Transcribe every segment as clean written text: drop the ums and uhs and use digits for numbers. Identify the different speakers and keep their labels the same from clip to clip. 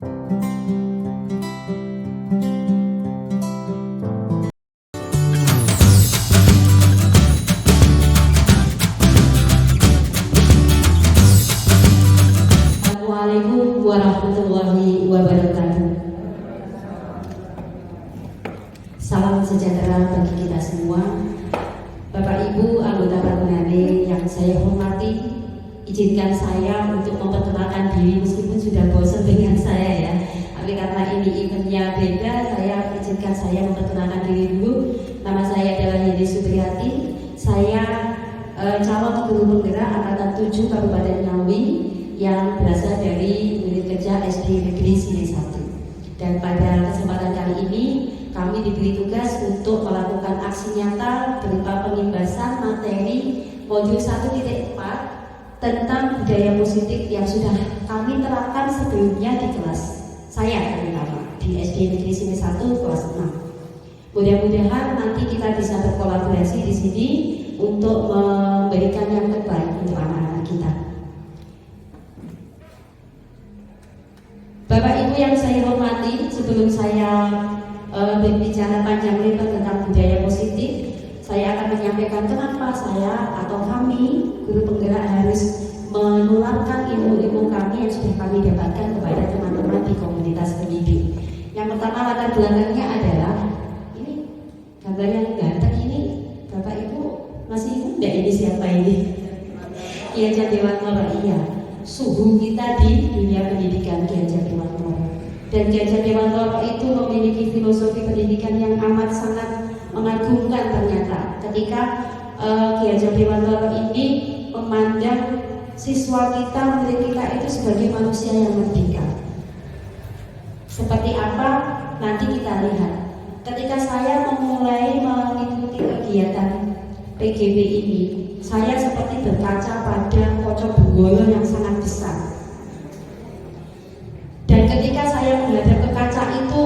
Speaker 1: Assalamualaikum warahmatullahi wabarakatuh. Salam sejahtera bagi kita semua. Bapak Ibu anggota Parunade yang saya hormati, izinkan saya untuk memperkenalkan diri meskipun sudah bosan dengan saya ya. Tapi karena ini eventnya beda, izinkan saya memperkenalkan diri dulu. Nama saya adalah Yeni Supriyati. Saya calon guru penggerak angkatan 7 Kabupaten Ngawi yang berasal dari unit kerja SD Negeri Sine 1. Dan pada kesempatan kali ini kami diberi tugas untuk melakukan aksi nyata berupa pengimbasan materi modul 1.4 tentang budaya positif yang sudah kami terapkan sebelumnya di kelas saya terutama di SD Negeri Sine 1 kelas 6. Mudah-mudahan nanti kita bisa berkolaborasi di sini untuk memberikan yang terbaik untuk anak-anak kita. Bapak Ibu yang saya hormati, sebelum saya berbicara panjang lebar tentang budaya positif, saya akan menyampaikan kenapa saya atau kami guru penggerak harus menularkan ilmu-ilmu kami yang sudah kami dapatkan kepada teman-teman di komunitas pendidik. Yang pertama latar belakangnya adalah ini gambar yang ganteng ini, Bapak Ibu masih muda ini siapa ini? Kiai Haji Dewantoro, iya. Suhu kita di dunia pendidikan Kiai Haji Dewantoro. Dan Kiai Haji Dewantoro itu memiliki filosofi pendidikan yang amat sangat mengagumkan ternyata. Ketika Kiai Haji Dewantoro ini memandang siswa kita, murid kita itu sebagai manusia yang merdeka. Seperti apa? Nanti kita lihat. Ketika saya memulai mengikuti kegiatan PGB ini, saya seperti berkaca pada pocong bunggolo yang sangat besar. Dan ketika saya menghadap ke kaca itu,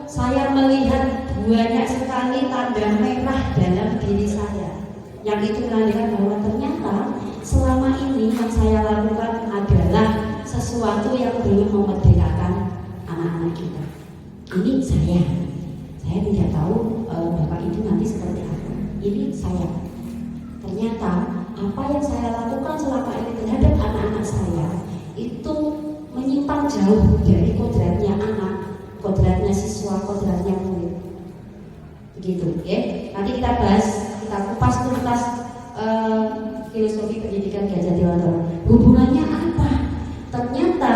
Speaker 1: saya melihat banyak sekali tanda merah dalam diri saya. Yang itu menandakan bahwa ternyata selama ini yang saya lakukan adalah sesuatu yang belum memerdekakan anak-anak kita. Ini saya tidak tahu Bapak Ibu nanti seperti apa. Ini saya. Ternyata apa yang saya lakukan selama ini terhadap anak-anak saya itu menyimpang jauh dari kodratnya anak, kodratnya siswa, kodratnya murid. Begitu, ya. Nanti kita bahas, kita kupas tuntas filosofi pendidikan Kiai Haji Dewantoro. Hubungannya apa? Ternyata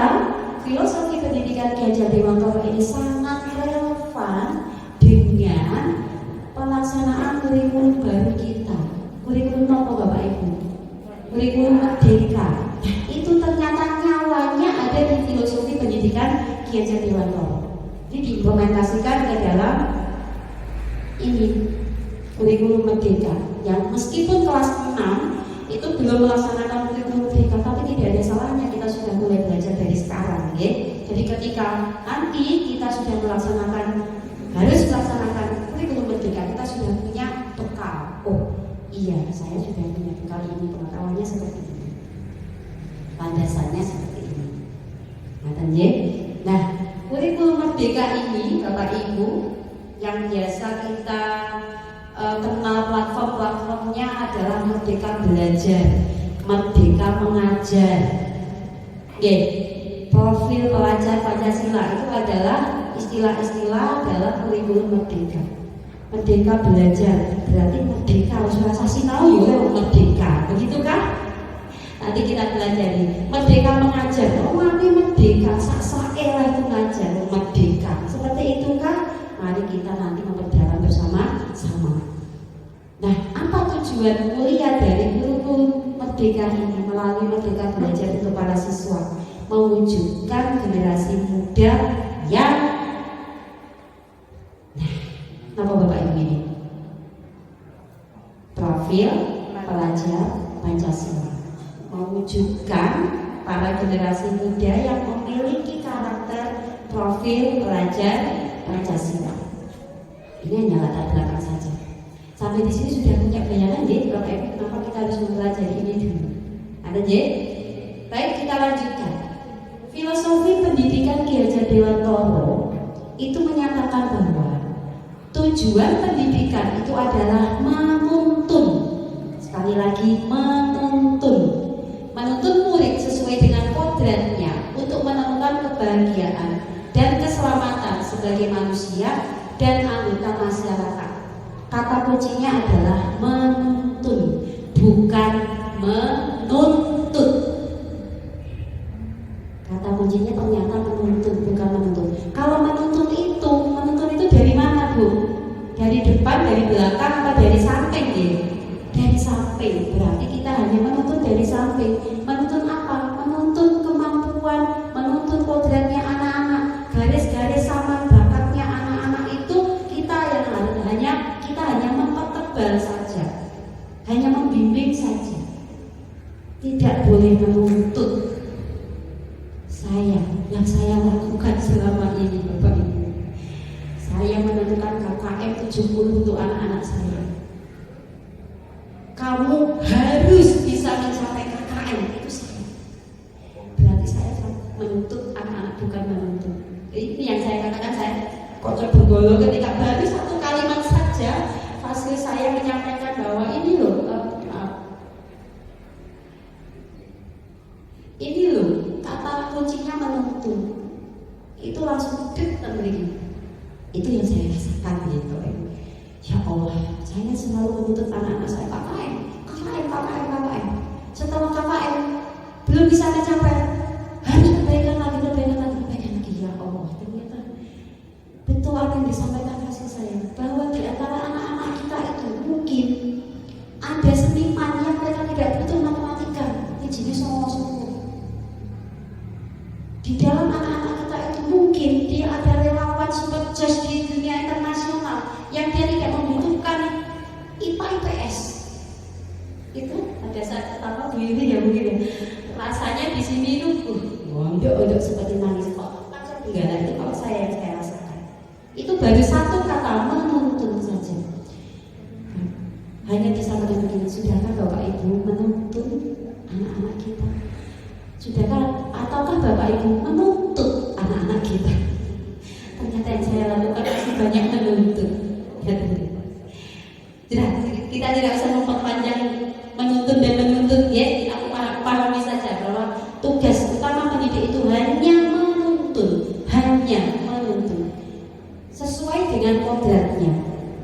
Speaker 1: filosofi pendidikan Kiai Haji Dewantoro ini sangat relevan dengan pelaksanaan kurikulum baru kita. Kurikulum apa Bapak Ibu? Kurikulum merdeka. Itu ternyata nyawanya ada di filosofi pendidikan Kiai Haji Dewantoro. Ini diimplementasikan ke dalam ini kurikulum merdeka. Yang meskipun kelas 6 itu belum melaksanakan kurikulum merdeka, tapi tidak ada salahnya kita sudah mulai belajar dari sekarang, ya. Jadi ketika nanti kita sudah harus melaksanakan kurikulum merdeka, kita sudah punya bekal. Oh, iya, saya sudah punya bekal ini, pengetahuannya seperti ini, landasannya seperti ini. Nah, kurikulum merdeka ini, Bapak Ibu, yang biasa kita kenal platform-platformnya adalah Merdeka Belajar, Merdeka Mengajar. Profil pelajar Pancasila itu adalah istilah-istilah dalam kurikulum merdeka. Merdeka belajar berarti merdeka harus rasa sinau ya merdeka, begitu kan? Nanti kita pelajari. Merdeka mengajar, nanti merdeka sak-sae lah itu ngajar, merdeka. Seperti itu kan? Mari kita nanti memperdalam bersama-sama. Nah, apa tujuan mulia dari kurikulum merdeka ini melalui Merdeka Belajar untuk para siswa? Mewujudkan generasi muda yang apa Bapak Ibu ini? Profil pelajar Pancasila. Mewujudkan para generasi muda yang memiliki karakter profil pelajar Pancasila. Ini hanya latar belakang saja. Sampai di sini sudah punya bayangan deh, Bapak Ibu, kenapa kita harus mempelajari ini dulu? Ada deh? Baik, kita lanjutkan. Filosofi pendidikan Kiai Haji Dewantoro itu menyatakan bahwa tujuan pendidikan itu adalah menuntun. Sekali lagi, menuntun murid sesuai dengan kodratnya untuk menemukan kebahagiaan dan keselamatan sebagai manusia dan anggota masyarakat. Kata kuncinya adalah menuntun, bukan menuntut. Kata kuncinya ternyata menuntun, bukan menuntut. Kalau menuntun itu dari mana, Bu? Dari depan, dari belakang, apa dari samping ya? Dari samping. Berarti kita hanya menuntun dari samping. Menuntun apa? Menuntun kemampuan, menuntun kodratnya anak-anak, garis-garis sama bakatnya anak-anak itu kita hanya mempertebal saja, hanya membimbing saja. Tidak boleh menuntut. Yang saya lakukan selama ini, Bapak Ibu, saya menentukan KKM 70 untuk anak-anak saya. Kamu harus bisa mencapai KKM, itu saya. Berarti saya menuntut anak-anak, bukan menuntut. Ini yang saya katakan, saya kocok bergolo ketika baru satu kalimat saja hasil saya menyampaikan bahwa ini loh, kata kuncinya menuntun. Itu langsung dek begini. Itu yang saya rasakan gitu. Ya Allah, saya selalu menuntut anak-anak saya KKM. Setelah KKM belum bisa mencapai, harus perbaikan lagi. Ya Allah, ternyata betul apa yang disampaikan kasih saya, bahwa di antara anak-anak kita itu mungkin ada seniman yang mereka tidak butuh matematika, ini semua. Di dalam anak-anak kita itu mungkin dia ada relawan super just di dunia internasional yang dia tidak membutuhkan IPA IPS. Itu pada saat pertama begini ya mungkin ya. Rasanya di sini itu untuk seperti nangis kok. Enggak, itu kalau saya rasakan. Itu baru satu kata, menuntun saja. Hanya disampaikan begini, sudahkah Bapak Ibu menuntun anak-anak kita? Sudahkah, ataukah Bapak Ibu menuntut anak-anak kita? Ternyata yang saya lakukan masih banyak menuntut. Kita tidak usah memperpanjang menuntut dan menuntut ya. Aku pahami saja bahwa tugas utama pendidik itu hanya menuntun sesuai dengan kodratnya.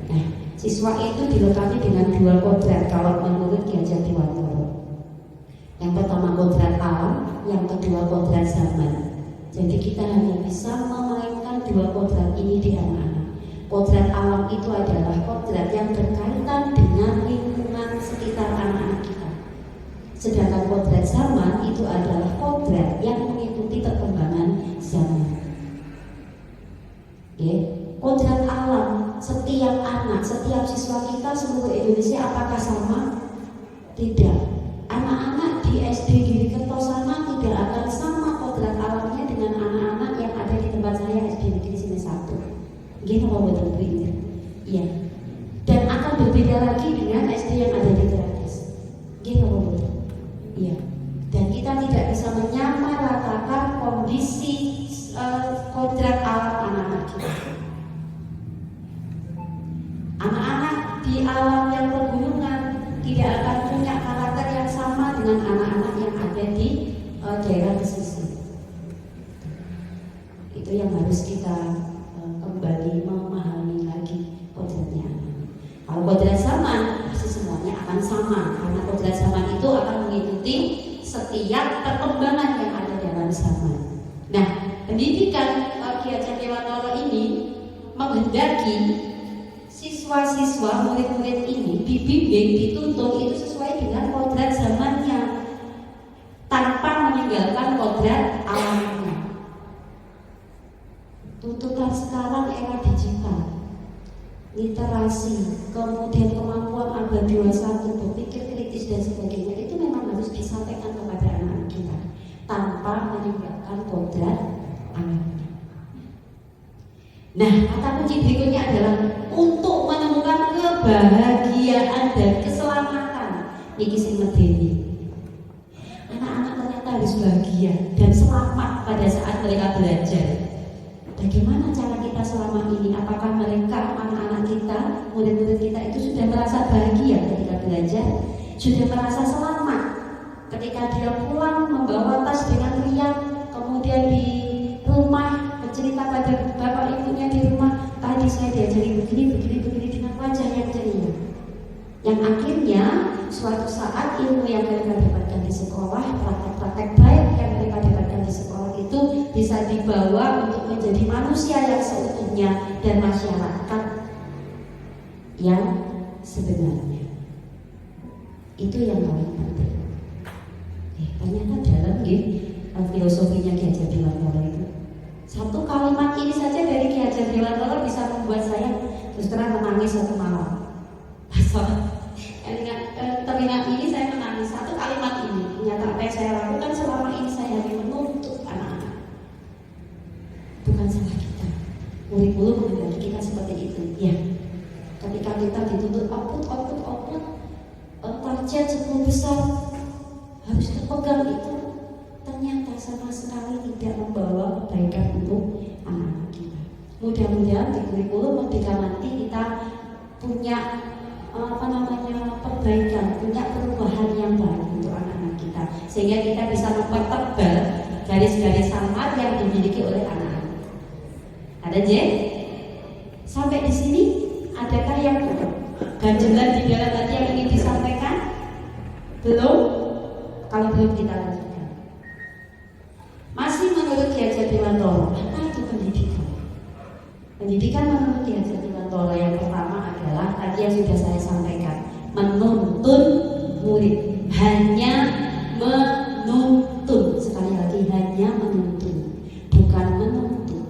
Speaker 1: Nah, siswa itu dilengkapi dengan 2 kodrat kalau menurut Ki Hajar Dewantoro. Yang pertama kodrat alam, yang kedua kodrat zaman. Jadi kita hanya bisa memainkan 2 kodrat ini di anak-anak. Kodrat alam itu adalah kodrat yang berkaitan dengan lingkungan sekitar anak-anak kita. Sedangkan kodrat zaman itu adalah kodrat yang mengikuti perkembangan zaman. Kodrat alam, setiap anak, setiap siswa kita seluruh Indonesia apakah sama? Tidak. Anak-anak di SD Giri Kertosama tidak akan sama kodrat alamnya dengan anak-anak yang ada di tempat saya SD Negeri Sini 1. Gini apa betul Bu Indra? Iya. Dan akan berbeda lagi dengan SD yang ada di Teratas. Gini apa betul? Iya. Dan kita tidak bisa menyamaratakan kondisi kodrat alam anak-anak kita. Anak-anak di alam yang pegunungan tidak akan punya karakter yang sama dengan anak-anak yang ada di daerah pesisir. Itu yang harus kita kembali memahami lagi kodratnya. Kalau kodrat zaman, pasti semuanya akan sama karena kodrat zaman itu akan mengikuti setiap perkembangan yang ada dalam zaman. Nah, pendidikan Ki Hajar Dewantoro ini menghendaki siswa-siswa, murid-murid ini dibimbing, dituntun itu sesuai dengan kodrat zamannya tanpa meninggalkan kodrat alamnya. Tuntutan sekarang era digital, literasi, kemudian kemampuan abad 21, berpikir kritis dan sebagainya itu memang harus disampaikan kepada anak-anak kita tanpa meninggalkan kodrat alamnya. Nah, kata kunci berikutnya adalah untuk menemukan kebahagiaan dan keselamatan. Niki sing medeni. Anak-anak ternyata harus bahagia dan selamat pada saat mereka belajar. Bagaimana cara kita selama ini? Apakah mereka, anak-anak kita, murid-murid kita itu sudah merasa bahagia ketika belajar? Sudah merasa selamat ketika dia pulang membawa tas dengan riang, kemudian di rumah bercerita pada bapak ibunya di rumah, tadi saya diajari begini dengan wajah yang ceria. Yang akhirnya suatu saat ilmu yang mereka dapatkan di sekolah, praktek-praktek baik yang mereka dapatkan di sekolah itu bisa dibawa untuk menjadi manusia yang seutuhnya dan masyarakat yang sebenarnya. Itu yang paling penting. Ternyata dalam filosofinya Ki Hajar Dewantara itu. Satu kalimat ini saja dari Ki Hajar Dewantara bisa membuat saya terus terang menangis satu malam. Teringat ini saya menangis. Satu kalimat ini ternyata apa yang saya lakukan selama ini saya hanya menuntut anak-anak. Bukan salah kita. Murid-murid menghendaki kita seperti itu. Ya. Ketika kita dituntut output, target 10 besar harus terpegang itu, ternyata sama sekali tidak membawa kebaikan untuk anak-anak kita. Mudah-mudahan di kurikulum ketika nanti kita punya perbaikan, punya perubahan yang baik untuk anak-anak kita, sehingga kita bisa mempertebal garis-garis samar yang dimiliki oleh anak-anak. Ada J? Sampai di sini adakah yang ganjelan di dalam hati yang ingin disampaikan? Belum? Kalau belum kita lanjutkan. Masih menurut Ki Hajar Dewantara, apa itu pendidikan? Pendidikan menurut Ki Hajar Dewantara yang pertama adalah tadi yang sudah saya sampaikan, menuntun murid. Hanya menuntun. Sekali lagi, hanya menuntun, bukan menuntut.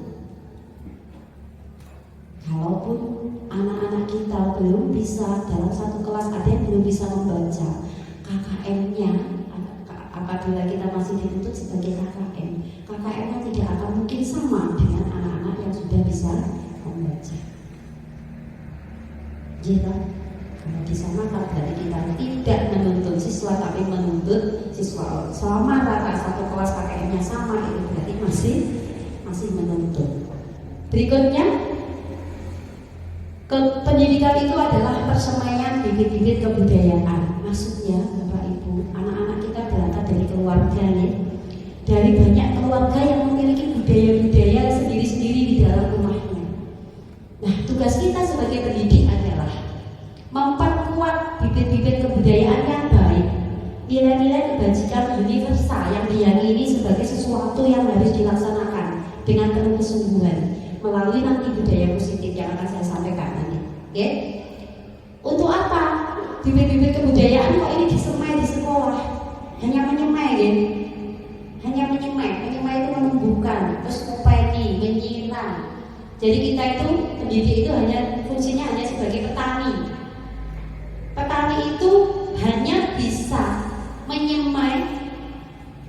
Speaker 1: Kalaupun anak-anak kita belum bisa dalam satu kelas, ada yang belum bisa membaca, KKM-nya, apabila kita masih dituntut sebagai KKM-nya tidak akan mungkin sama dengan anak-anak yang sudah bisa membaca. Jika kalau disamakan berarti kita tidak menuntut siswa tapi menuntut siswa. Selama rata satu kelas KKM-nya sama, itu berarti masih menuntut. Berikutnya, pendidikan itu adalah persemaian bibit-bibit kebudayaan. Maksudnya Bapak Ibu, anak-anak kita berangkat dari keluarga ya. Dari banyak keluarga yang memiliki budaya-budaya sendiri-sendiri di dalam rumahnya. Nah, tugas kita sebagai pendidik adalah memperkuat bibit-bibit kebudayaan yang baik, nilai-nilai kebajikan universal yang diyakini sebagai sesuatu yang harus dilaksanakan dengan penuh kesungguhan melalui nanti budaya positif yang akan saya sampaikan nanti. Oke? Untuk apa? Bibit-bibit kebudayaan kok ini disemai di sekolah? Hanya menyemai ya? Hanya menyemai itu menumbuhkan, terus upeni, menyiram. Jadi kita itu, pendidik itu hanya fungsinya hanya sebagai petani. Petani itu hanya bisa menyemai,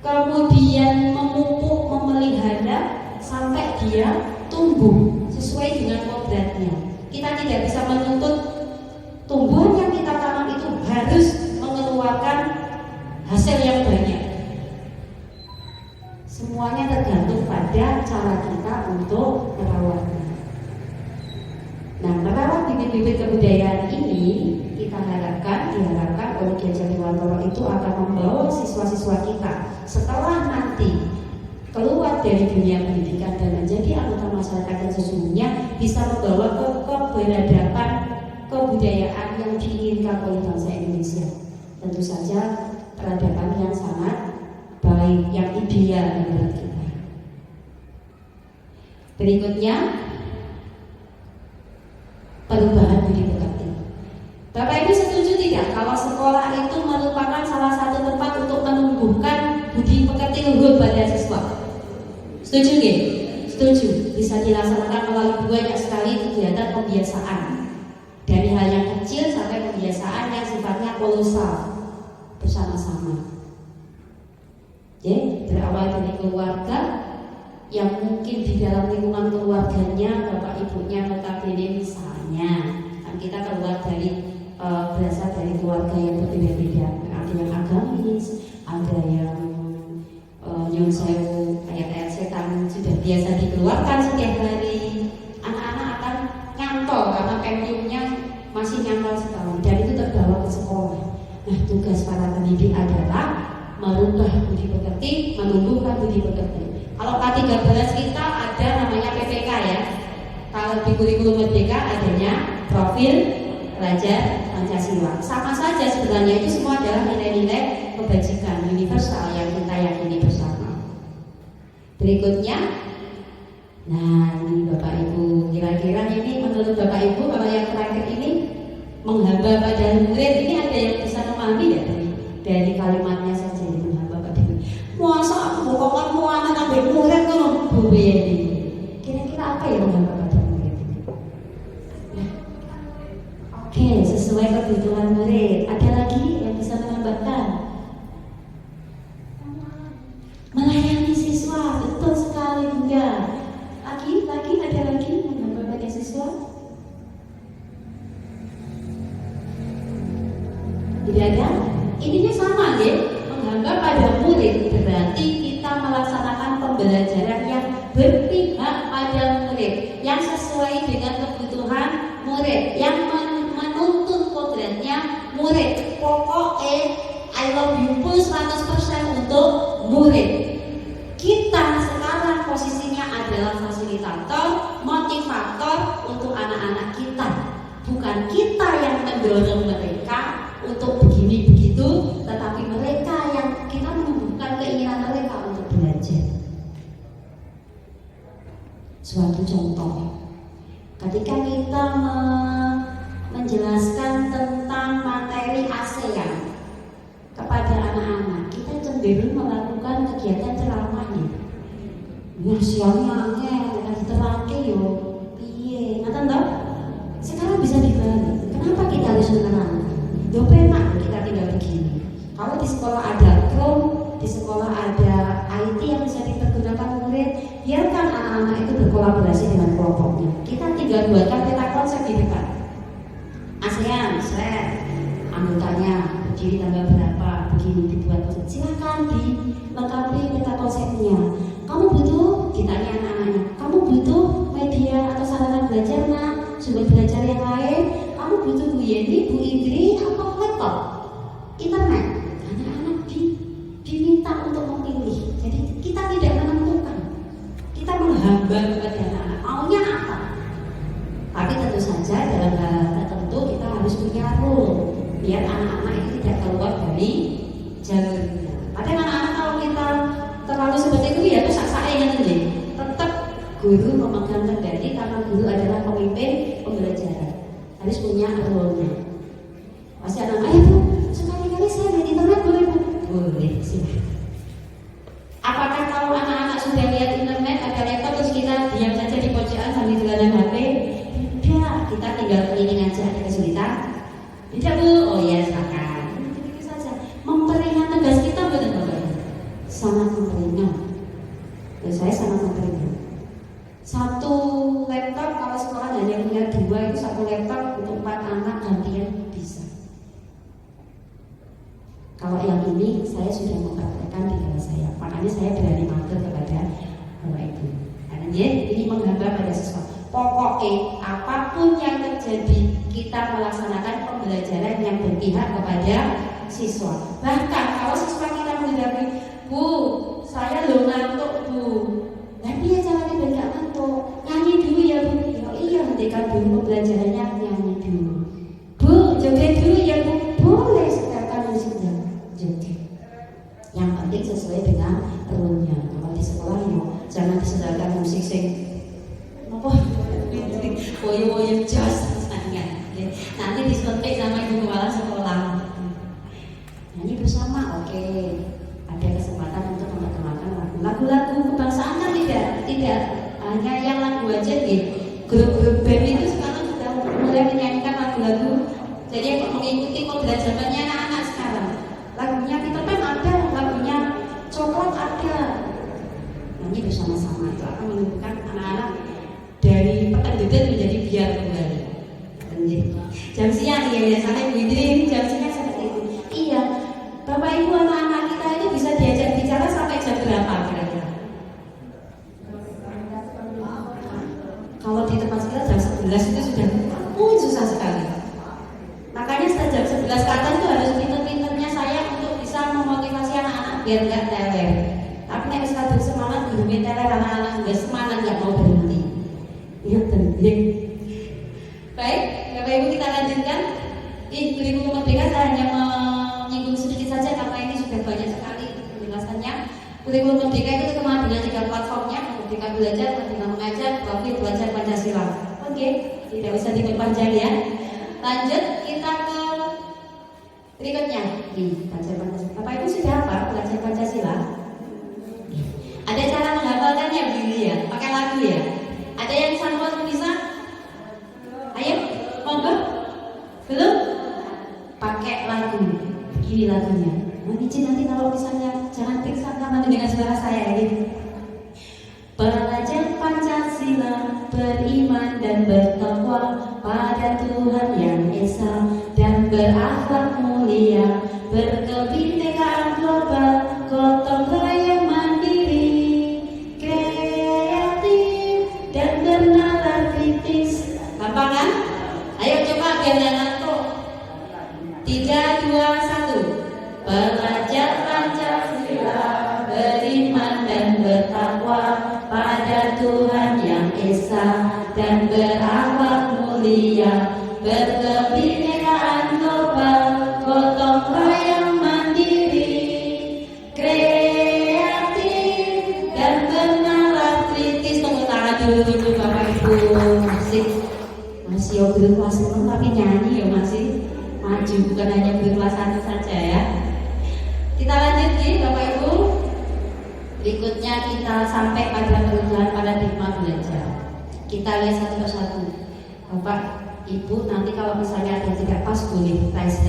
Speaker 1: kemudian memupuk, memelihara sampai dia tumbuh sesuai dengan kodratnya. Kita tidak bisa menuntut tumbuhan yang kita tanam itu harus mengeluarkan hasil yang banyak. Semuanya tergantung pada cara kita untuk merawatnya. Nah, merawat bibit-bibit kebudayaan ini diharapkan oleh Ki Hajar Dewantara itu akan membawa siswa-siswa kita setelah nanti keluar dari dunia pendidikan dan menjadi anggota masyarakat yang sesungguhnya bisa membawa keberadaban kebudayaan yang diinginkan oleh bangsa Indonesia. Tentu saja peradaban yang sangat baik, yang ideal menurut kita. Berikutnya, perubahan budi pekerti. Bapak Ibu setuju tidak kalau sekolah itu merupakan salah satu tempat untuk menumbuhkan budi pekerti luhur pada siswa? Setuju nggih? Setuju. Bisa dilaksanakan melalui banyak sekali kegiatan pembiasaan. Dari hal yang kecil sampai pembiasaan yang sifatnya kolosal bersama-sama. Berawal dari keluarga yang mungkin di dalam lingkungan keluarganya bapak ibunya notabene misalnya kan kita keluar dari berasal dari keluarga yang berbeda-beda, ada yang agamis, ada yang nyun sewu kayak setan sudah biasa di dikeluarkan setiap hari, anak-anak akan nyantol karena pensiunnya masih nyantol setahun dan itu terbawa ke sekolah. Nah, tugas para pendidik adalah merubah budi pekerti, menumbuhkan budi pekerti. Kalau K13 kita ada namanya PPK ya. Kalau di kurikulum Merdeka adanya profil pelajar Pancasila. Sama saja sebenarnya, itu semua adalah nilai-nilai kebajikan universal yang kita yakini bersama. Berikutnya, nah ini Bapak Ibu, kira-kira ini menurut Bapak Ibu kalau yang terakhir ini menghamba pada murid, ini ada yang bisa memahami ya dari kalimatnya saja, menghamba pada murid. Masa aku bokongan anak ambil murid kalau Bu ini. Kira-kira apa yang menghamba pada murid ini? Nah, oke, sesuai kebutuhan murid. Ada lagi yang bisa menambahkan? Melayani siswa, betul sekali Bunda. Lagi ada lagi menghamba pada siswa? Tidak ada? Ininya sama ya, menghamba pada murid berarti kita melaksanakan pembelajaran yang berpihak pada murid, yang sesuai dengan kebutuhan murid, yang menuntut kodratnya murid. Pokoknya I love you full 100% untuk murid. Kita sekarang posisinya adalah fasilitator, motivator untuk anak-anak kita. Bukan kita yang mendorong mereka untuk begini begitu, tetapi mereka yang kita menumbuhkan keinginan mereka untuk belajar. Suatu contoh, ketika kita menjelaskan tentang materi ASEAN kepada anak-anak, kita cenderung melakukan kegiatan ceramah nih. Siangnya angin, kita terangke yo, piye, nonton toh? Sekarang bisa dibalik. Kenapa kita harus menerangkan? Yo penak kita tinggal begini. Kalau di sekolah ada Chrome, di sekolah ada IT yang bisa dipergunakan murid, biarkan anak-anak itu berkolaborasi dengan kelompoknya. Kita tinggal buatkan peta konsep di depan. ASEAN, anggotanya berdiri tambah berapa, begini dibuat konsep. Silakan dilengkapi peta konsepnya. Kamu butuh, ditanya anak-anaknya, kamu butuh media atau sarana belajar nak, sumber belajar yang lain, kamu butuh Bu Yeni, Bu Indri, apa laptop, internet. Anak-anak diminta untuk memilih. Jadi kita tidak menentukan, kita menghamba kepada anak-anak maunya apa. Tapi tentu saja dalam hal tertentu kita harus punya rule biar anak-anak itu tidak keluar dari jalurnya. Padahal anak-anak kalau kita terlalu seperti itu ya itu saksa-saksa nanti. Tetap guru memegang kendali karena guru adalah pemimpin pembelajaran. Harus punya role-nya. Pasti anak-anak itu sekali-kali saya lihat internet boleh Bu? Boleh, silahkan. Apakah kalau anak-anak sudah lihat internet ada laptop terus kita diam saja di pojokan sambil jalan HP? Tidak, kita tinggal keliling aja. Ada kesulitan? Tidak Bu? Oh iya silakan. Begitu saja. Memperingat tugas kita benar-benar sangat memperingat. Dan saya sangat memperingat. Satu laptop kalau sekolah hanya punya 2 itu satu laptop untuk 4 anak gantian bisa. Kalau yang ini saya sudah mempraktekkan di kelas saya, makanya saya berani matur kepada Bapak Ibu. Karena ini menghamba pada sesuatu. Pokoknya apapun yang terjadi kita melaksanakan pembelajaran yang berpihak kepada siswa. Bahkan kalau siswa kita menghadapi, Bu, saya lo ngantuk Bu. Tapi ya caranya biar gak ngantuk. Nyanyi dulu ya Bu. Ya iya, hentikan dulu pembelajarannya, nyanyi dulu. Bu, joget dulu ya Bu. Boleh setelkan musiknya. Joget. Yang penting sesuai dengan rule-nya. Kalau di sekolah ya jangan disetelkan musik sing apa? Woyo-woyo jos nanti diselentik sama ibu kepala sekolah. Nyanyi bersama, oke. Ada kesempatan untuk memperkenalkan lagu-lagu kebangsaan kan tidak hanya yang lagu aja gitu. Grup-grup band itu sekarang sudah mulai menyanyikan lagu-lagu. Jadi mengikuti kodrat zamannya anak-anak sekarang. Lagunya Peter Pan ada, lagunya Coklat ada. Nyanyi bersama-sama itu akan menumbuhkan anak-anak dari petendut menjadi biar kembali. Jam siang ya biasanya Bu Indri, jam siang seperti itu. Iya, Bapak Ibu anak-anak kita itu bisa diajak bicara sampai jam berapa kira-kira? di tempat sekitar jam 11 itu sudah susah sekali. Makanya setelah jam 11 ke atas itu harus pinter-pinternya saya untuk bisa memotivasi anak-anak biar nggak teler. Tapi nek wis kadung semangat gurunya teler, anak-anak nggak semangat, nggak mau berhenti. Iya penting. Baik, Bapak Ibu kita lanjutkan. Kurikulum Merdeka saya hanya menyinggung sedikit saja karena ini sudah banyak sekali penjelasannya. Kurikulum Merdeka itu terkenal dengan 3 platformnya: Merdeka Belajar, Merdeka Mengajar, Profil Belajar Pancasila. Oke, tidak usah diperpanjang ya. Lanjut kita ke berikutnya. Belajar Pancasila. Bapak Ibu sudah apa belajar Pancasila? Ada cara menghafalkannya begini ya, pakai lagu ya. Ada yang sampel bisa? Ayo, monggo. Belum? Pakai lagu. Ini lagunya. Mohon izin nanti kalau misalnya jangan periksa karena dengan suara saya ini. Belajar Pancasila, beriman dan bertakwa pada Tuhan Yang Esa dan berakhlak mulia, berkebinekaan global, gotong royong mandiri, kreatif dan bernalar kritis. Gampang kan? Ayo coba biar nggak ngantuk. 3, 2, 1. Belajar Pancasila, beriman dan bertakwa pada Tuhan Yang Esa dan berakhlak mulia, berkebinekaan global, gotong royong mandiri, kreatif dan bernalar kritis. Tepuk tangan dulu Bapak Ibu. Masih guru kelas 6 tapi nyanyi ya, masih maju, bukan hanya guru kelas 1 saja ya. Kita lanjut nih Bapak Ibu. Berikutnya kita sampai pada perubahan paradigma belajar. Kita lihat satu persatu. Bapak Ibu nanti kalau misalnya ada yang tidak pas boleh raise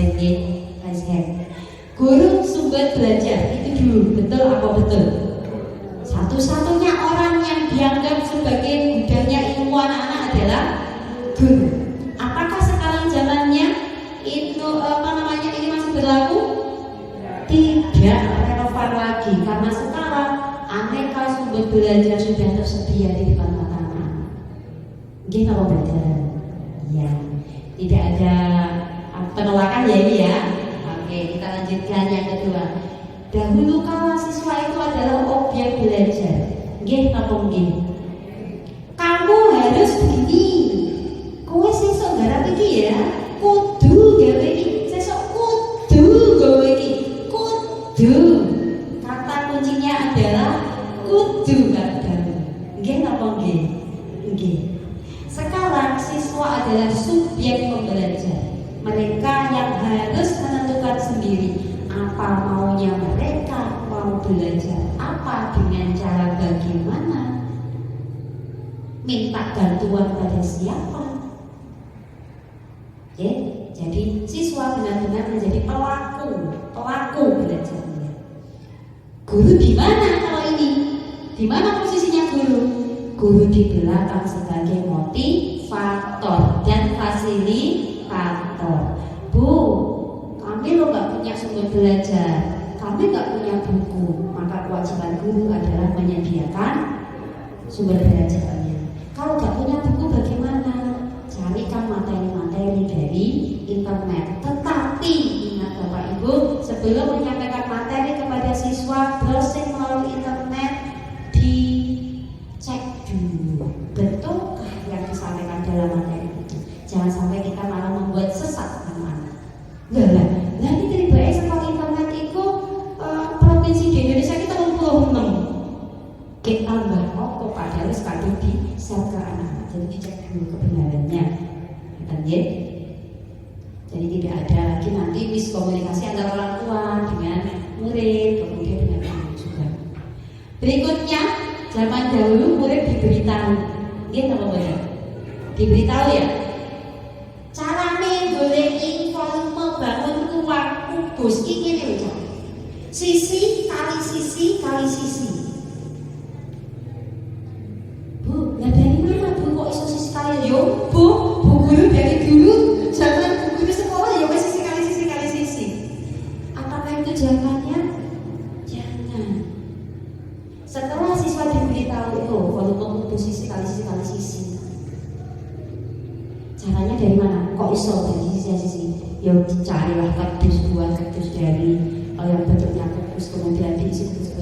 Speaker 1: hand. Guru sumber belajar itu dulu, betul apa betul? Satu-satunya orang yang dianggap sebagai gudangnya ilmu anak-anak adalah guru. Apakah sekarang zamannya itu ini masih berlaku? Tidak relevan lagi karena sekarang aneka sumber belajar sudah tersedia di depan mata anak. Gini kalau belajar, ya tidak ada penolakan ya ini ya. Oke, kita lanjutkan yang kedua. Dahulu kala siswa itu adalah objek belajar. Gini apa gini? Kamu harus begini. Kowe sesuk garap iki ya, kudu gawe iki. Sesuk kudu gawe iki. Kudu. Kata kuncinya adalah kudu, Bapak. Nggih napa nggih? Nggih. Sekarang siswa adalah subjek pembelajar. Mereka yang harus menentukan sendiri apa maunya mereka, mau belajar apa, dengan cara bagaimana, minta bantuan pada siapa. Oke, jadi siswa benar-benar menjadi pelaku belajarnya. Guru di mana kalau ini? Di mana posisinya guru? Guru di belakang sebagai motivator dan fasilitator. Bu, kami lo nggak punya sumber belajar, kami nggak punya buku, maka kewajiban guru adalah menyediakan sumber belajarnya. Kalau nggak punya buku bagaimana? Carikan materi-materi dari internet. Tetapi ingat Bapak Ibu, sebelum menyampaikan materi kepada siswa, browsing melalui internet, dicek dulu betulkah yang disampaikan dalam materi itu. Jangan sampai kita malah membuat sesat anak-anak. Lah ini dari baik sekolah internet itu provinsi di Indonesia kita 66. Kita tambah kok padahal sekali di share ke anak-anak. Jadi dicek dulu kebenarannya. Jadi tidak ada lagi nanti miskomunikasi antara orang tua dengan murid, kemudian dengan guru juga. Berikutnya, zaman dahulu murid diberitahu. Nggih napa mboten? Diberitahu ya. Carane goleki volume bangun ruang kubus iki ngene lho. Sisi kali sisi kali sisi. Bu, ya dari mana Bu kok iso sisi kali? Yo, Bu guru dari dulu zaman bu guru sekolah ya sisi kali sisi. Apakah itu jawabannya? Jangan. Setelah siswa diberitahu itu volume kubus sisi kali sisi kali sisi, inspirasinya dari mana? Kok iso dari sisi-sisi? Ya carilah kardus, buat kardus dari yang bentuknya kukus, kemudian diisi kukus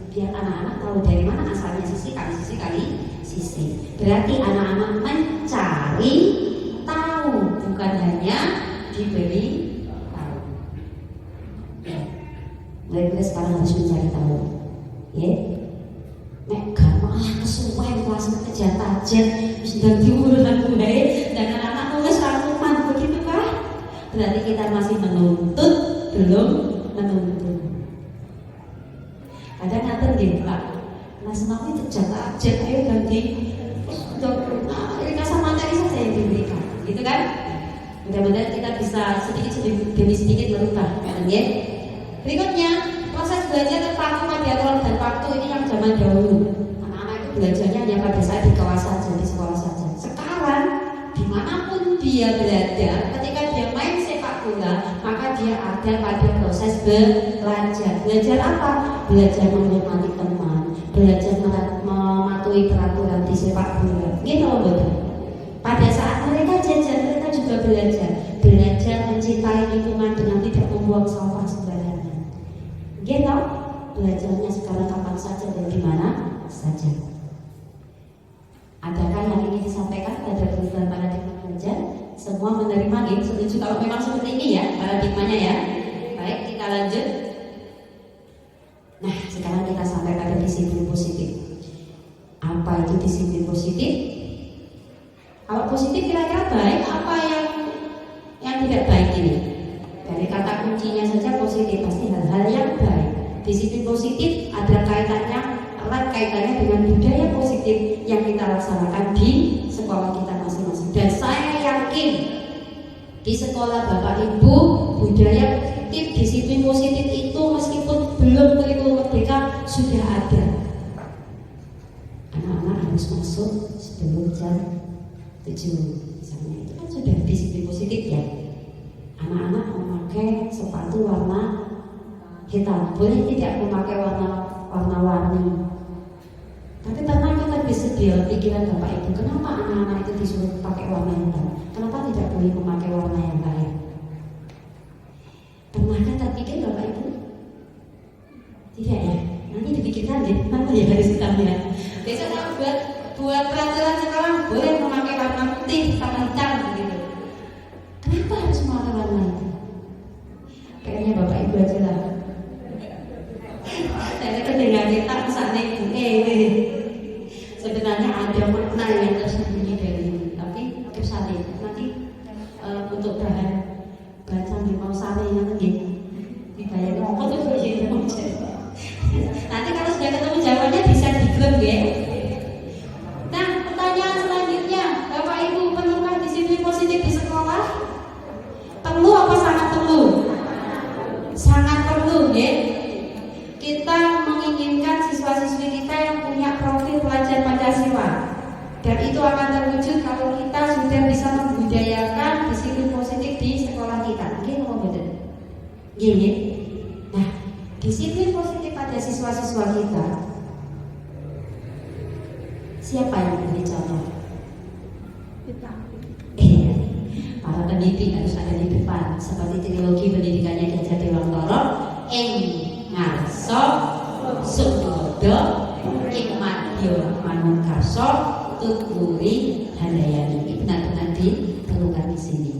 Speaker 1: biar anak-anak tahu dari mana asalnya sisi kali sisi. Berarti anak-anak mencari tahu, bukan hanya diberi tahu. Ya. Mulai sekarang harus mencari tahu. Ya. Nek gak malah kesuwen kelas kejar-tajar sedang diurusan gue dan anak-anak nulis rangkuman begitu kah? Berarti kita masih menuntut, belum menuntut. Ada ngaten nggih, Pak. Mas mau kejar-tajar ayo ganti dikasih materi saja yang diberikan. Gitu kan? Mudah-mudahan kita bisa sedikit demi sedikit berubah, ya. Berikutnya, proses belajar terpaku pada aturan dan waktu ini yang zaman dahulu. Anak-anak itu belajarnya hanya pada saat di kelas saja, di sekolah saja. Sekarang, dimanapun dia berada, ketika dia main sepak bola, maka dia ada pada proses belajar. Belajar apa? Belajar menghormati teman, belajar mematuhi peraturan di sepak bola. Gitu betul. Pada saat mereka jajan, mereka juga belajar mencintai lingkungan dengan tidak membuang sampah sembarangan. Gitu, belajarnya sekarang kapan saja dan di mana saja. Adakah yang ingin disampaikan pada perubahan paradigma belajar? Semua menerima nih, setuju kalau memang seperti ini ya paradigmanya ya. Baik, kita lanjut. Nah, sekarang kita sampai pada disiplin positif. Apa itu disiplin positif? Kalau positif kira-kira baik, apa yang tidak baik ini? Dari kata kuncinya saja positif, pasti hal-hal yang baik. Disiplin positif ada erat kaitannya dengan budaya positif yang kita laksanakan di sekolah kita masing-masing. Dan saya yakin di sekolah Bapak Ibu budaya positif, disiplin positif itu meskipun belum begitu merdeka sudah ada. Anak-anak harus masuk sebelum jam 7 misalnya, itu kan sudah disiplin positif ya. Anak-anak memakai sepatu warna hitam, boleh tidak memakai warna-warni. Tapi pernah kita bisa pikiran Bapak Ibu, kenapa anak-anak itu disuruh pakai warna hitam? Kenapa tidak boleh memakai warna yang lain? Pernahkah terpikir Bapak Ibu? Tidak ya? Nanti dipikirkan deh, kenapa ya harus hitam ya? Besok kalau buat peraturan sekarang boleh memakai warna putih sama hitam begitu. Kenapa harus memakai warna itu? Kayaknya Bapak Ibu aja lah. Saya kedengar kita misalnya sebenarnya ada makna yang tersembunyi dari ini, tapi kesalin nanti untuk bahan sambil mau salin nanti dibayar ngomong tuh begini nanti kalau sudah ketemu jawabannya bisa digrem ya. Nah, pertanyaan selanjutnya, Bapak Ibu, perlukah disiplin positif di sekolah? Perlu apa sangat perlu? Sangat perlu ya. Kita menginginkan siswa-siswi kita yang punya profil pelajar Pancasila, dan itu akan terwujud kalau kita sudah bisa membudayakan disiplin positif di sekolah kita. Gini mau betul? Gini. Nah, disiplin positif pada siswa-siswa kita, siapa yang memberi contoh? Kita. Para pendidik harus ada di depan, seperti teknologi pendidikannya Gajah Dewantara, ngarso sudodo ikmadyo manungkarso tuturi handayani. Ini benar-benar diperlukan di sini.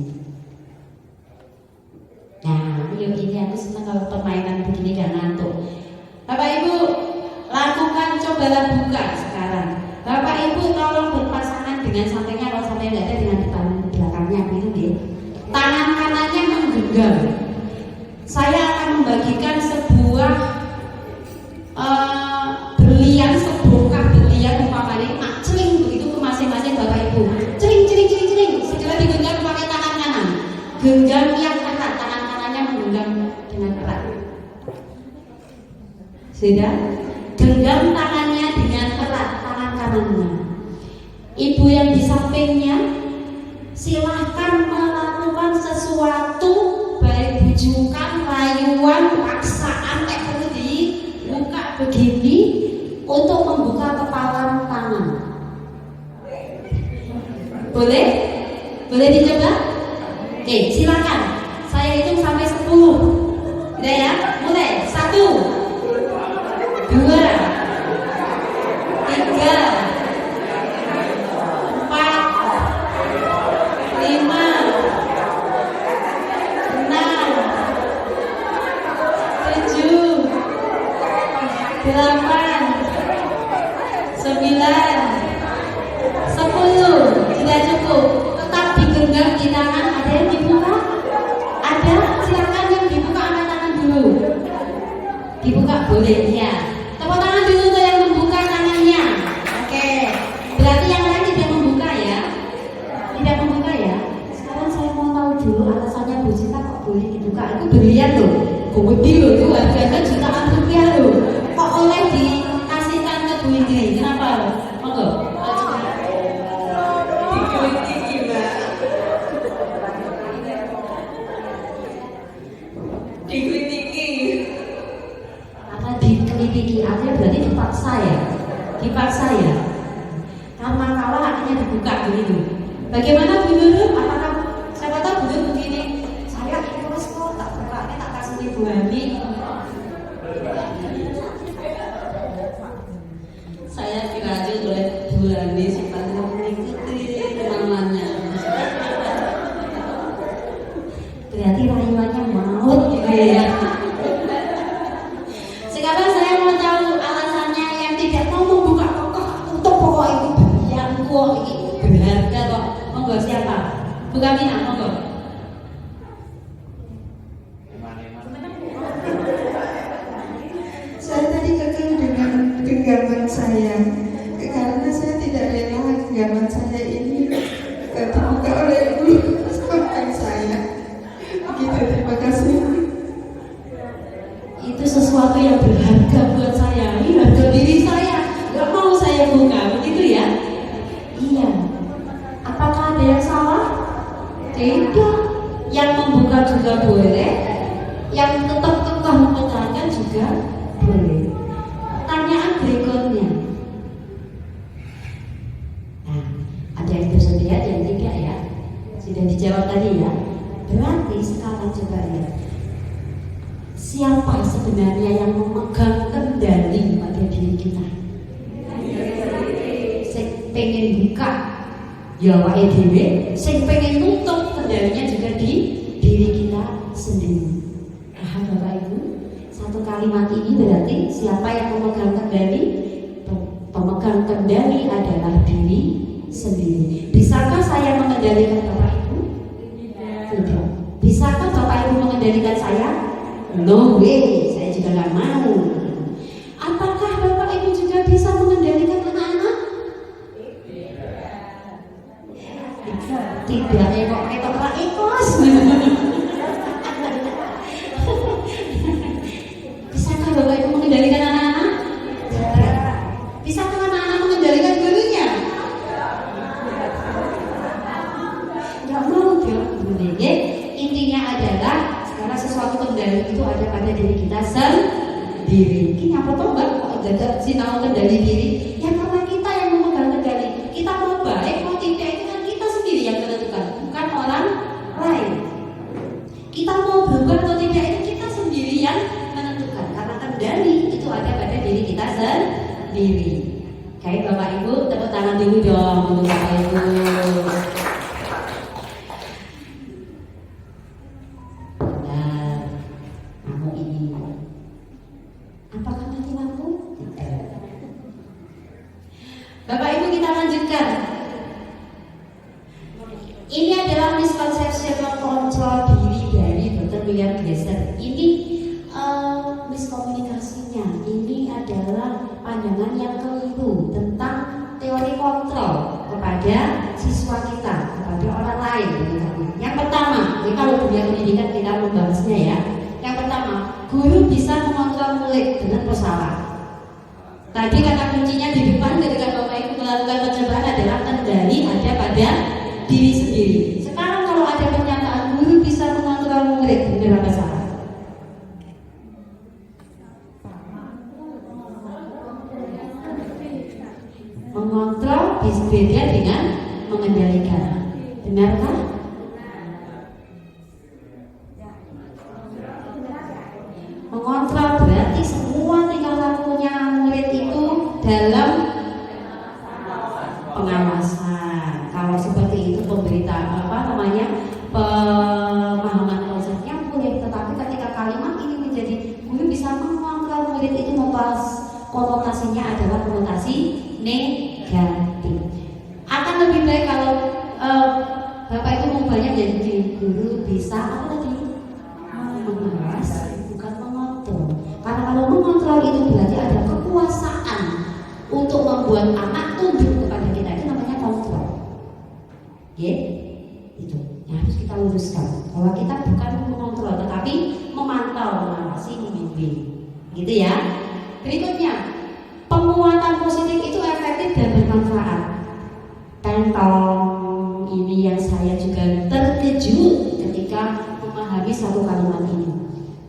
Speaker 1: Nah, yuk ini aku senang kalau permainan begini gak ngantuk. Bapak Ibu, lakukan cobalah buka sekarang. Bapak Ibu tolong berpasangan dengan sampingnya, kalau sampai nggak ada dengan depan belakangnya gitu ya. Tangan kanannya menggenggam. Saya akan membagikan sebuah berlian, sebongkah berlian umpamanya celing begitu ke masing-masing Bapak Ibu. Celing, celing, celing, celing. Segera digenggam pakai tangan kanan. Genggam yang erat, tangan kanannya menggenggam dengan erat. Sudah? Genggam tangannya dengan erat, tangan kanannya. Ibu yang di sampingnya silahkan melakukan sesuatu, baik bujukan, rayuan, paksaan kayak perlu dibuka begini untuk membuka kepalan tangan. Boleh? Boleh dicoba? Oke, silakan. Saya hitung sampai 10. Udah ya? Mulai. 1, 2, 3, 4, 5, 6, 7, 8, 9, 10. Sudah cukup. Tetap digenggam di tangan. Ada yang dibuka? Ada? Silakan yang dibuka angkat tangan dulu. Dibuka boleh ya. Tepuk tangan dulu untuk yang membuka tangannya. Oke. Berarti yang lain tidak membuka ya? Tidak membuka ya? Sekarang saya mau tahu dulu alasannya Bu Sinta kok boleh dibuka. Itu berlian loh. Gede loh tuh, harganya jutaan rupiah loh. Kok oleh dikasihkan ke Bu Indri? Kenapa? Monggo.
Speaker 2: Dikritiki.
Speaker 1: Apa dikritiki? Artinya berarti dipaksa ya? Dipaksa ya? Karena kalah akhirnya dibuka begitu. Bagaimana Bu Nurul? Apakah siapa tahu Bu Nurul begini? Saya terus kok tak buka, tak kasih Bu Hani. Saya dirajut oleh Bu Hani supaya mengikuti namanya. Berarti rayuannya maut gitu ya. Sekarang saya mau tahu alasannya yang tidak mau membuka kokoh untuk pokok itu berlian kok ini berharga kok. Monggo siapa? Bukan Mina, monggo.
Speaker 2: Saya tadi kekeh dengan genggaman saya, karena saya tidak rela genggaman saya ini dibuka oleh ibu suami saya. Begitu, terima kasih.
Speaker 1: Itu sesuatu yang berharga buat saya. Ini harga diri saya. Gak mau saya buka, begitu ya? Iya. Apakah ada yang salah? Tidak. Yang membuka juga boleh. Yang tetap kekeh mempertahankan juga boleh. Pertanyaan berikutnya. Nah, ada yang bersedia, ada yang tidak ya? Sudah dijawab tadi ya? Berarti sekarang coba lihat. Siapa sebenarnya yang memegang kendali pada diri kita? Sing pengen buka ya wae dhewe, sing pengen nutup kendalinya juga di diri kita sendiri. Paham Bapak Ibu? Satu kalimat ini berarti siapa yang memegang kendali? Pemegang kendali adalah diri sendiri. Bisakah saya mengendalikan Bapak Ibu? Tidak. Bisakah Bapak Ibu mengendalikan saya? No way, saya juga nggak mau. Apakah Bapak Ibu juga bisa mengendalikan anak-anak? Tidak, kok Pak Ikos. Bisakah Bapak Ibu mengendalikan anak-anak? Bisakah anak-anak mengendalikan gurunya? Nggak mau dia. Intinya adalah sekarang sesuatu kendali itu ada pada diri kita sendiri. Ini apa toh Mbak? Kok ada sinau kendali diri? Ya karena kita yang memegang kendali. Kita mau baik, mau tidak itu kan kita sendiri yang menentukan, bukan orang lain. Kita mau berubah atau tidak itu kita sendiri yang menentukan. Karena kendali itu ada pada diri kita sendiri. Kayak Bapak Ibu, tepuk tangan dulu dong untuk Bapak Ibu. Apakah mati lampu? Bapak Ibu, kita lanjutkan. Ini adalah misconception kontrol diri dari Dr. William Glasser. Ini miskomunikasinya. Ini adalah pandangan yang keliru tentang teori kontrol kepada siswa kita, kepada orang lain. Yang pertama, ini kalau dunia pendidikan kita membahasnya ya. Yang pertama, guru bisa mengontrol murid dengan pesawat. Tadi kata kuncinya di depan ketika Bapak Ibu melakukan percobaan adalah kendali ada pada diri sendiri. Sekarang kalau ada pernyataan guru bisa mengontrol murid, benar apa salah? Mengontrol beda dengan mengendalikan. Benarkah? Mengontrol berarti semua tingkah lakunya murid itu dalam pengawasan. Kalau seperti itu pemberitaan pemahaman konsepnya boleh, tetapi ketika kalimat ini menjadi guru bisa mengontrol murid itu membahas konotasinya adalah konotasi negatif. Akan lebih baik kalau Bapak itu mau banyak jadi guru bisa apa tadi? Mengawasi, bukan mengontrol. Karena kalau mengontrol itu berarti ada kekuasaan untuk membuat anak tunduk kepada kita, itu namanya kontrol. Ya, itu yang harus kita luruskan. Bahwa kita bukan mengontrol, tetapi memantau, mengawasi, membimbing. Gitu ya. Berikutnya, penguatan positif itu efektif dan bermanfaat. Tentang ini yang saya juga terkejut ketika memahami satu kalimat ini.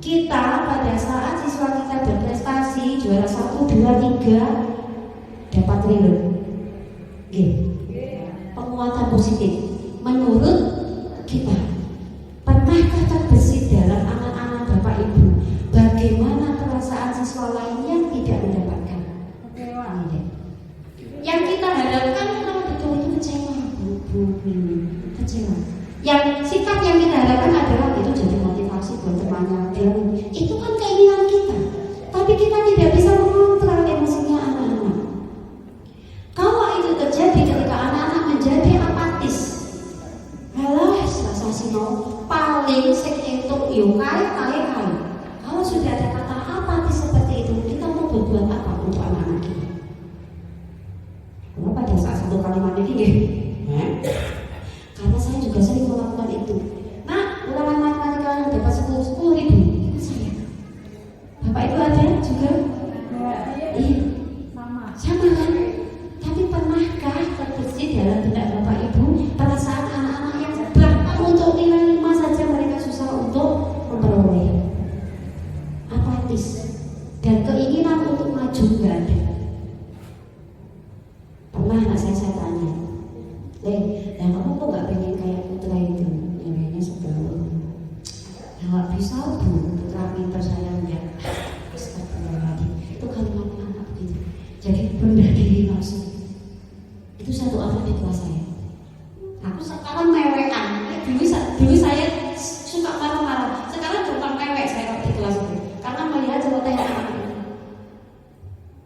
Speaker 1: Kita pada saat siswa kita berprestasi juara 1, 2, 3 dapat triliun. Penguatan positif. Menurut kita, pernahkah terbesit dalam anak-anak Bapak Ibu bagaimana perasaan siswa lain yang tidak mendapatkan? Yang kita harapkan kalau betul itu kecewa, kecewa. Yang sikap yang kita harapkan adalah itu jadi motivasi buat temannya dia. Itu kan keinginan kita, tapi kita tidak bisa mengontrol emosinya anak-anak. Kalau itu terjadi ketika anak-anak menjadi apatis, halah rasa sino paling sek entuk yo kae. Kalau sudah ada kata apatis seperti itu, kita mau berbuat apa untuk anak-anak kita? Karena pada saat satu kalimat ini karena saya juga sering melakukan itu. Nah, ulangan matematika yang dapat 10.000 itu saya. Bapak Ibu ada juga? Iya, sama kan? Tapi pernahkah terbesit dalam benak Bapak Ibu perasaan anak-anak yang bahkan untuk nilai 5 saja mereka susah untuk memperoleh? Apatis dan keinginan untuk maju nggak ada. Pernah anak saya tanya, yang kamu kok nggak pengen kayak putra itu? Nilainya 10. Nggak bisa bu, putra pintar saya ya. Astagfirullahaladzim. Itu kalimatnya anak begitu. Jadi rendah diri langsung. Itu satu anak di kelas saya. Aku sekarang mewekan. Dulu saya suka marah-marah. Sekarang gampang mewek saya di kelas itu. Karena melihat celoteh anak itu.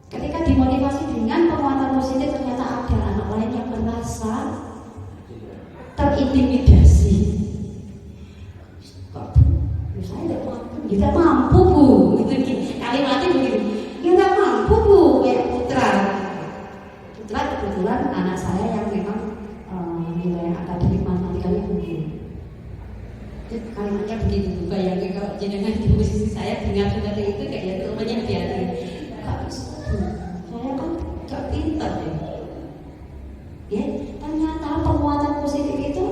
Speaker 1: Ketika dimotivasi dengan penguatan positif, ternyata ada anak lain yang merasa terintimidasi. Kok bu, saya tidak mampu bu. Kalimatnya begitu. Tidak mampu bu, kayak putra. Putra kebetulan anak saya yang memang nilai akademik matematikanya tinggi. Kalimatnya begitu, bayangin kalau jenengan di posisi saya dengar seperti itu kayak rumahnya hati-hati. Saya kan gak pintar ya. Ternyata penguatan positif itu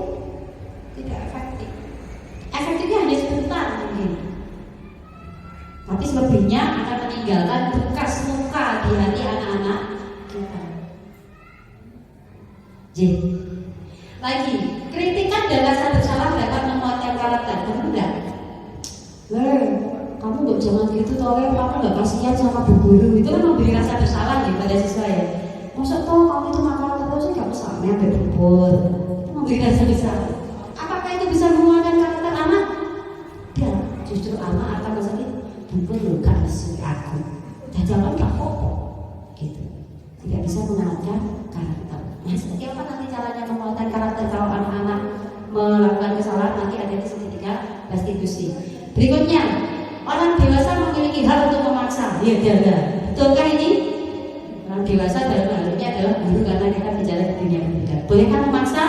Speaker 1: tidak efektif. Efektifnya hanya sebentar mungkin, tapi selebihnya akan meninggalkan bekas luka di hati anak-anak kita. Lagi, kritikan dan rasa bersalah dapat menguatkan karakter. Benar enggak? Kamu nggak jangan gitu toh, kamu nggak kasihan sama bu guru. Itu kan memberi rasa bersalah ya pada siswa ya. Maksud toh kamu itu nakal terus nggak bisa sampai bubur. Itu memberi rasa bersalah. Apakah itu bisa menguatkan karakter anak? Tidak. Justru anak akan sakit. Bubur lo gak kasih aku. Dan jangan tak pokok. Gitu. Tidak bisa menguatkan karakter. Nah, seperti apa nanti caranya menguatkan karakter kalau anak-anak melakukan kesalahan? Nanti ada di segitiga restitusi. Berikutnya, orang dewasa memiliki hak untuk memaksa. Iya. Betulkah ini? Orang dewasa dalam hal ini adalah guru karena kita bicara di dunia pendidikan. Bolehkah memaksa?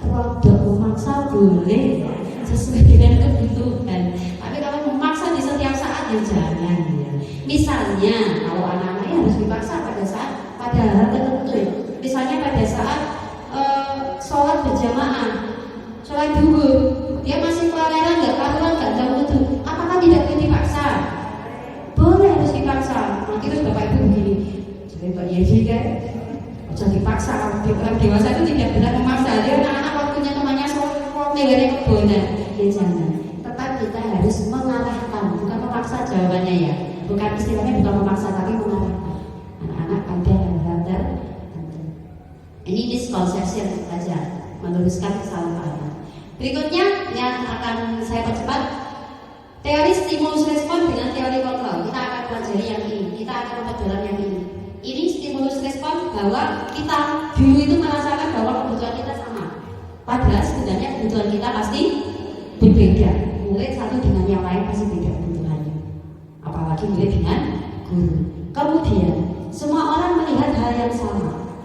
Speaker 1: Tidak memaksa boleh sesuai dengan kebutuhan. Tapi kalau memaksa di setiap saat ya jangan ya. Misalnya kalau anak-anaknya harus dipaksa pada hal tertentu. Misalnya pada saat sholat berjamaah, sholat duhur, dia masih kelaleran, nggak karuan, nggak tahu itu. Apakah tidak boleh dipaksa? Boleh, harus dipaksa. Nanti terus bapak ibu begini, jadi Pak Yesi kan, jangan dipaksa. Orang dewasa itu tidak benar memaksa. Dia anak-anak lewere kebonan, ya jangan. Tetap kita harus mengarahkan, bukan memaksa jawabannya ya. Bukan istilahnya bukan memaksa tapi mengarahkan. Anak-anak pada hal-hal tertentu. Ini misconception saja, meluruskan kesalahan. Berikutnya yang akan saya percepat, teori stimulus respon dengan teori kontrol. Kita akan pelajari yang ini, kita akan memperdalam yang ini. Ini stimulus respon bahwa kita dulu itu merasakan bahwa kebutuhan kita sama. Padahal sebenarnya kebutuhan kita pasti berbeda. Murid satu dengan yang lain pasti beda kebutuhannya. Apalagi murid dengan guru. Kemudian semua orang melihat hal yang sama.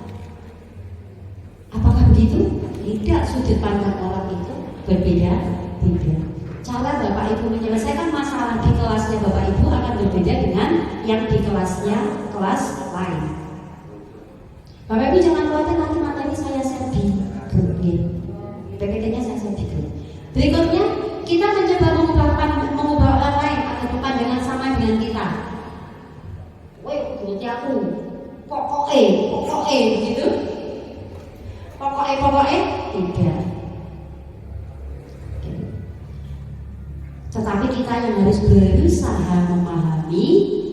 Speaker 1: Apakah begitu? Tidak, sudut pandang orang itu berbeda-beda. Cara Bapak Ibu menyelesaikan masalah di kelasnya Bapak Ibu akan berbeda dengan yang di kelasnya kelas lain. Bapak Ibu jangan khawatir nanti materi saya share di grup. PPT-nya saya share di grup. Berikutnya kita mencoba mengubah orang lain agar berpandangan sama dengan kita. Woi, berarti aku pokoknya begitu. Pokoknya tidak. Tetapi kita yang harus berusaha memahami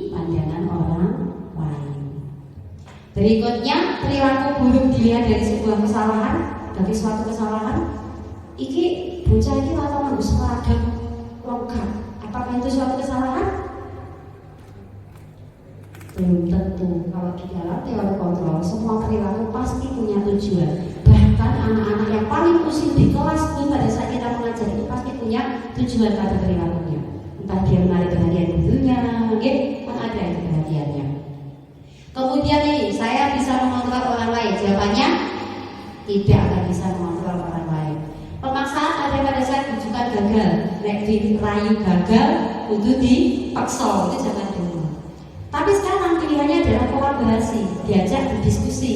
Speaker 1: pandangan orang lain. Berikutnya, perilaku buruk dilihat dari sebuah kesalahan, dari suatu kesalahan. Iki bocah iki atau nganggo seragam lengkap. Apakah itu suatu kesalahan? Belum tentu. Kalau di dalam teori kontrol, semua perilaku pasti punya tujuan. Bahkan anak-anak yang paling usil di kelas pun pada saat kita mengajar itu pasti punya tujuan pada perilakunya. Entah dia menarik perhatian gurunya, mungkin kan ada itu perhatiannya. Kemudian nih, saya bisa mengontrol orang lain. Jawabannya tidak akan bisa mengontrol orang lain. Pemaksaan ada pada saat rujukan gagal, dirayu gagal untuk dipaksa, itu jangan dulu. Tapi sekarang pilihannya adalah kolaborasi, diajak berdiskusi,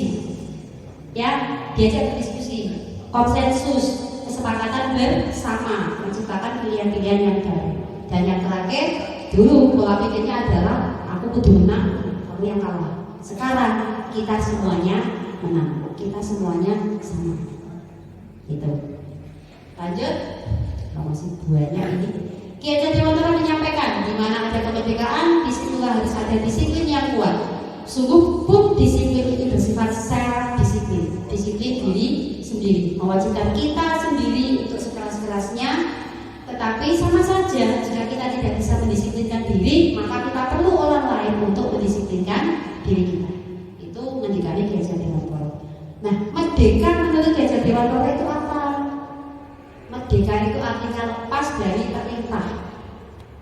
Speaker 1: ya, diajak berdiskusi, konsensus, kesepakatan bersama, menciptakan pilihan-pilihan yang baru. Dan yang terakhir, dulu pola pikirnya adalah aku kudu menang, kamu yang kalah. Sekarang kita semuanya menang, kita semuanya sama. Gitu. Lanjut, masih banyak ini. Ki Hajar Dewantara menyampaikan, di mana ada kemerdekaan, disitulah harus ada disiplin yang kuat. Sungguh pun disiplin itu bersifat self-disiplin, disiplin diri sendiri, mewajibkan kita sendiri untuk sekeras-kerasnya. Tetapi sama saja, jika kita tidak bisa mendisiplinkan diri, maka kita perlu orang lain untuk mendisiplinkan diri kita. Itu ngendikane Ki Hajar Dewantara. Nah, merdeka menurut Ki Hajar Dewantara itu apa? Merdeka itu artinya lepas dari perintah.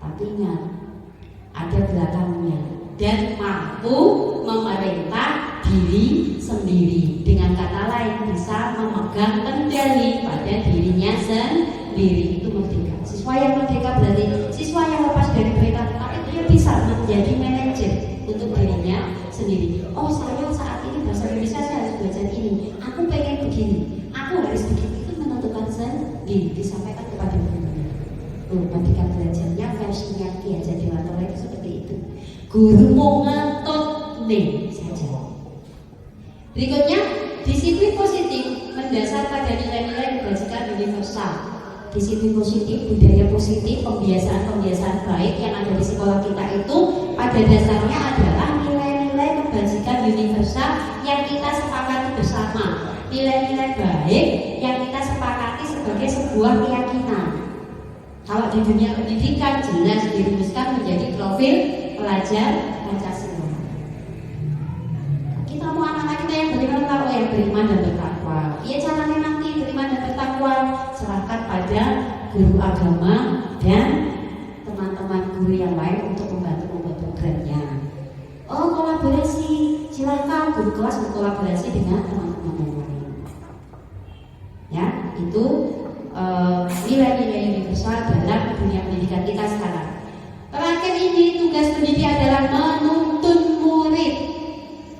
Speaker 1: Tapi ingat, ada belakangnya, dan mampu memerintah diri sendiri. Dengan kata lain, bisa memegang kendali pada dirinya sendiri. Itu merdeka. Siswa yang merdeka berarti siswa yang lepas dari perintah, tapi dia bisa menjadi manajer untuk dirinya sendiri. Oh, saya saat ini bahasa Indonesia saya harus belajar ini. Aku pengen begini, aku harus begini. Itu menentukan sendiri, disampaikan kepada gurunya. Merdeka belajarnya versinya Ki Hajar Dewantara itu seperti itu. Guru mau ngatur nih saja. Berikutnya, disiplin positif mendasar pada nilai-nilai kebajikan universal. Disiplin positif, budaya positif, pembiasaan-pembiasaan baik yang ada di sekolah kita itu pada dasarnya adalah nilai-nilai kebajikan universal yang kita sepakati bersama. Nilai-nilai baik yang kita sepakati sebagai sebuah keyakinan. Kalau di dunia pendidikan jelas dirumuskan menjadi profil pelajar Pancasila. Kita mau anak-anak kita yang beriman, tahu yang beriman dan bertakwa. Ya caranya nanti beriman dan bertakwa serahkan pada guru agama dan teman-teman guru yang lain untuk membantu membuat programnya. Oh, kolaborasi, silakan guru kelas berkolaborasi dengan teman-teman yang lain. Ya, itu nilai-nilai universal dalam dunia pendidikan kita sekarang. Terakhir ini tugas pendidik adalah menuntun murid.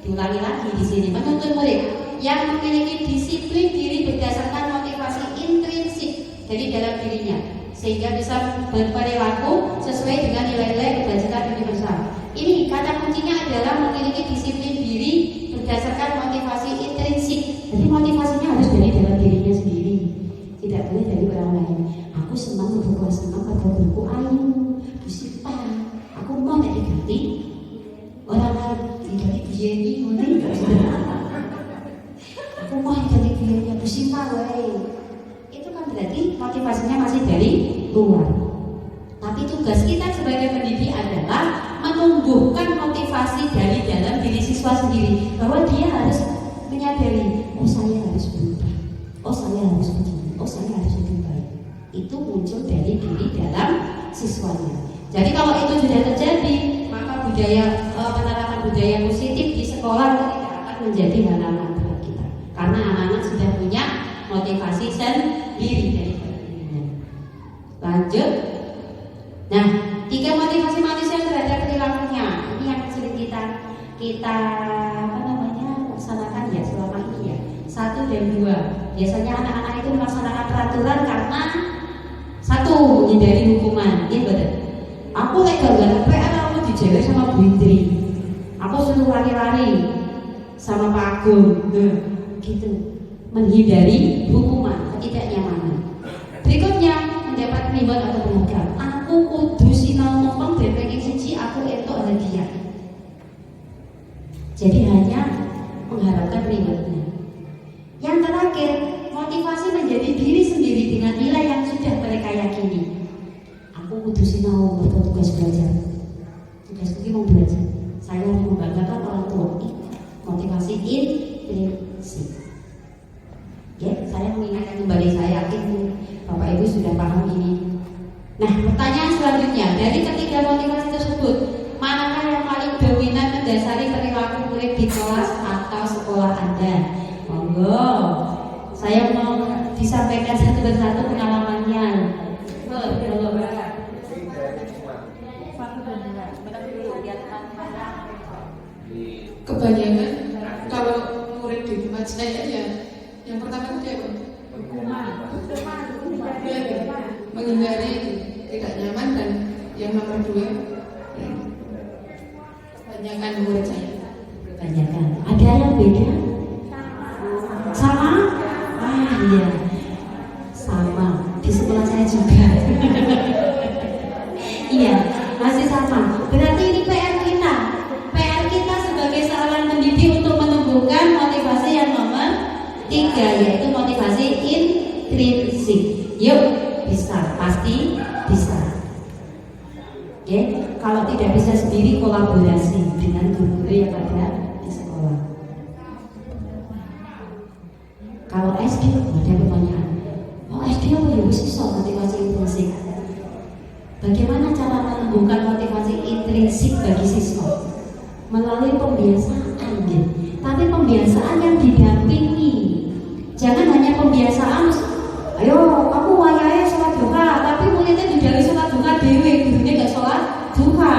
Speaker 1: Diulangi lagi di sini, menuntun murid yang memiliki disiplin diri berdasarkan motivasi intrinsik dari dalam dirinya, sehingga bisa berperilaku sesuai dengan nilai-nilai kebajikan universal. Ini kata kuncinya adalah memiliki disiplin diri berdasarkan motivasi intrinsik. Jadi motivasinya harus dari dalam dirinya sendiri, tidak dapatnya dari orang lain. Aku senang mergo kelas 6 mergo guruku ayu, Bu Sita. Aku mau tak diganti. Orang lain diganti Bu Yeni, ngono. Aku mau diganti Bu Yeni, Bu Sita wae. Itu kan berarti motivasinya masih dari luar. Tapi tugas kita sebagai pendidik adalah menumbuhkan motivasi dari dalam diri siswa sendiri, bahwa dia harus menyadari, oh saya harus berubah, oh saya harus begini, oh saya harus lebih baik. Itu muncul dari diri dalam siswanya. Jadi kalau itu sudah terjadi, maka penerapan budaya positif di sekolah tidak akan menjadi halangan buat kita, karena anak-anak sudah punya motivasi sendiri dari dirinya. Lanjut. Nah, 3 motivasi manusia terhadap perilakunya. Ini yang sering kita laksanakan ya selama ini ya. 1 dan 2. Biasanya anak-anak itu melaksanakan peraturan karena 1, menghindari hukuman. Iya betul. Aku legal banget, aku dijewer sama Bu Indri. Aku suruh lari-lari sama Pak Agung. Gitu. Menghindari hukuman, ketidaknyamanan. Berikutnya, mendapat reward atau penghargaan. Aku kudu sinau ngomong BPK siji, aku entuk hadiah. Jadi hanya mengharapkan rewardnya. Yang terakhir, motivasi menjadi diri sendiri dengan nilai yang sudah mereka yakini. Aku kudu sinau bertugas belajar. Tugas itu mau belajar. Saya harus membanggakan orang tua. Motivasi intrinsik. Ya, saya mengingatkan kembali, saya yakin Bapak Ibu sudah paham ini. Nah, pertanyaan selanjutnya, dari ketiga motivasi tersebut, manakah yang paling dominan mendasari perilaku murid di kelas atau sekolah Anda? Monggo, saya mau disampaikan satu persatu pengalamannya.
Speaker 2: Kebanyakan kalau murid di tempat saya ya, yang pertama itu dia menghindari tidak nyaman, dan yang nomor 2 kebanyakan murid saya.
Speaker 1: Kebanyakan. Ada yang beda? Sama? Ah iya, sama. Di sekolah saya juga. Iya, masih sama. Berarti ini PR kita. PR kita sebagai seorang pendidik untuk menumbuhkan motivasi yang nomor 3, yaitu motivasi intrinsik. Yuk, bisa, pasti bisa. Oke, kalau tidak bisa sendiri, kolaborasi dengan guru-guru yang ada di sekolah. Kalau SD ada pertanyaan, oh SD apa ya siswa motivasi intrinsik? Bagaimana cara menumbuhkan motivasi intrinsik bagi siswa? Melalui pembiasaan, ya. Tapi pembiasaan yang didampingi. Jangan hanya pembiasaan, ayo kamu wayahe sholat duha, tapi muridnya didawi sholat duha dewe, gurunya gak sholat duha.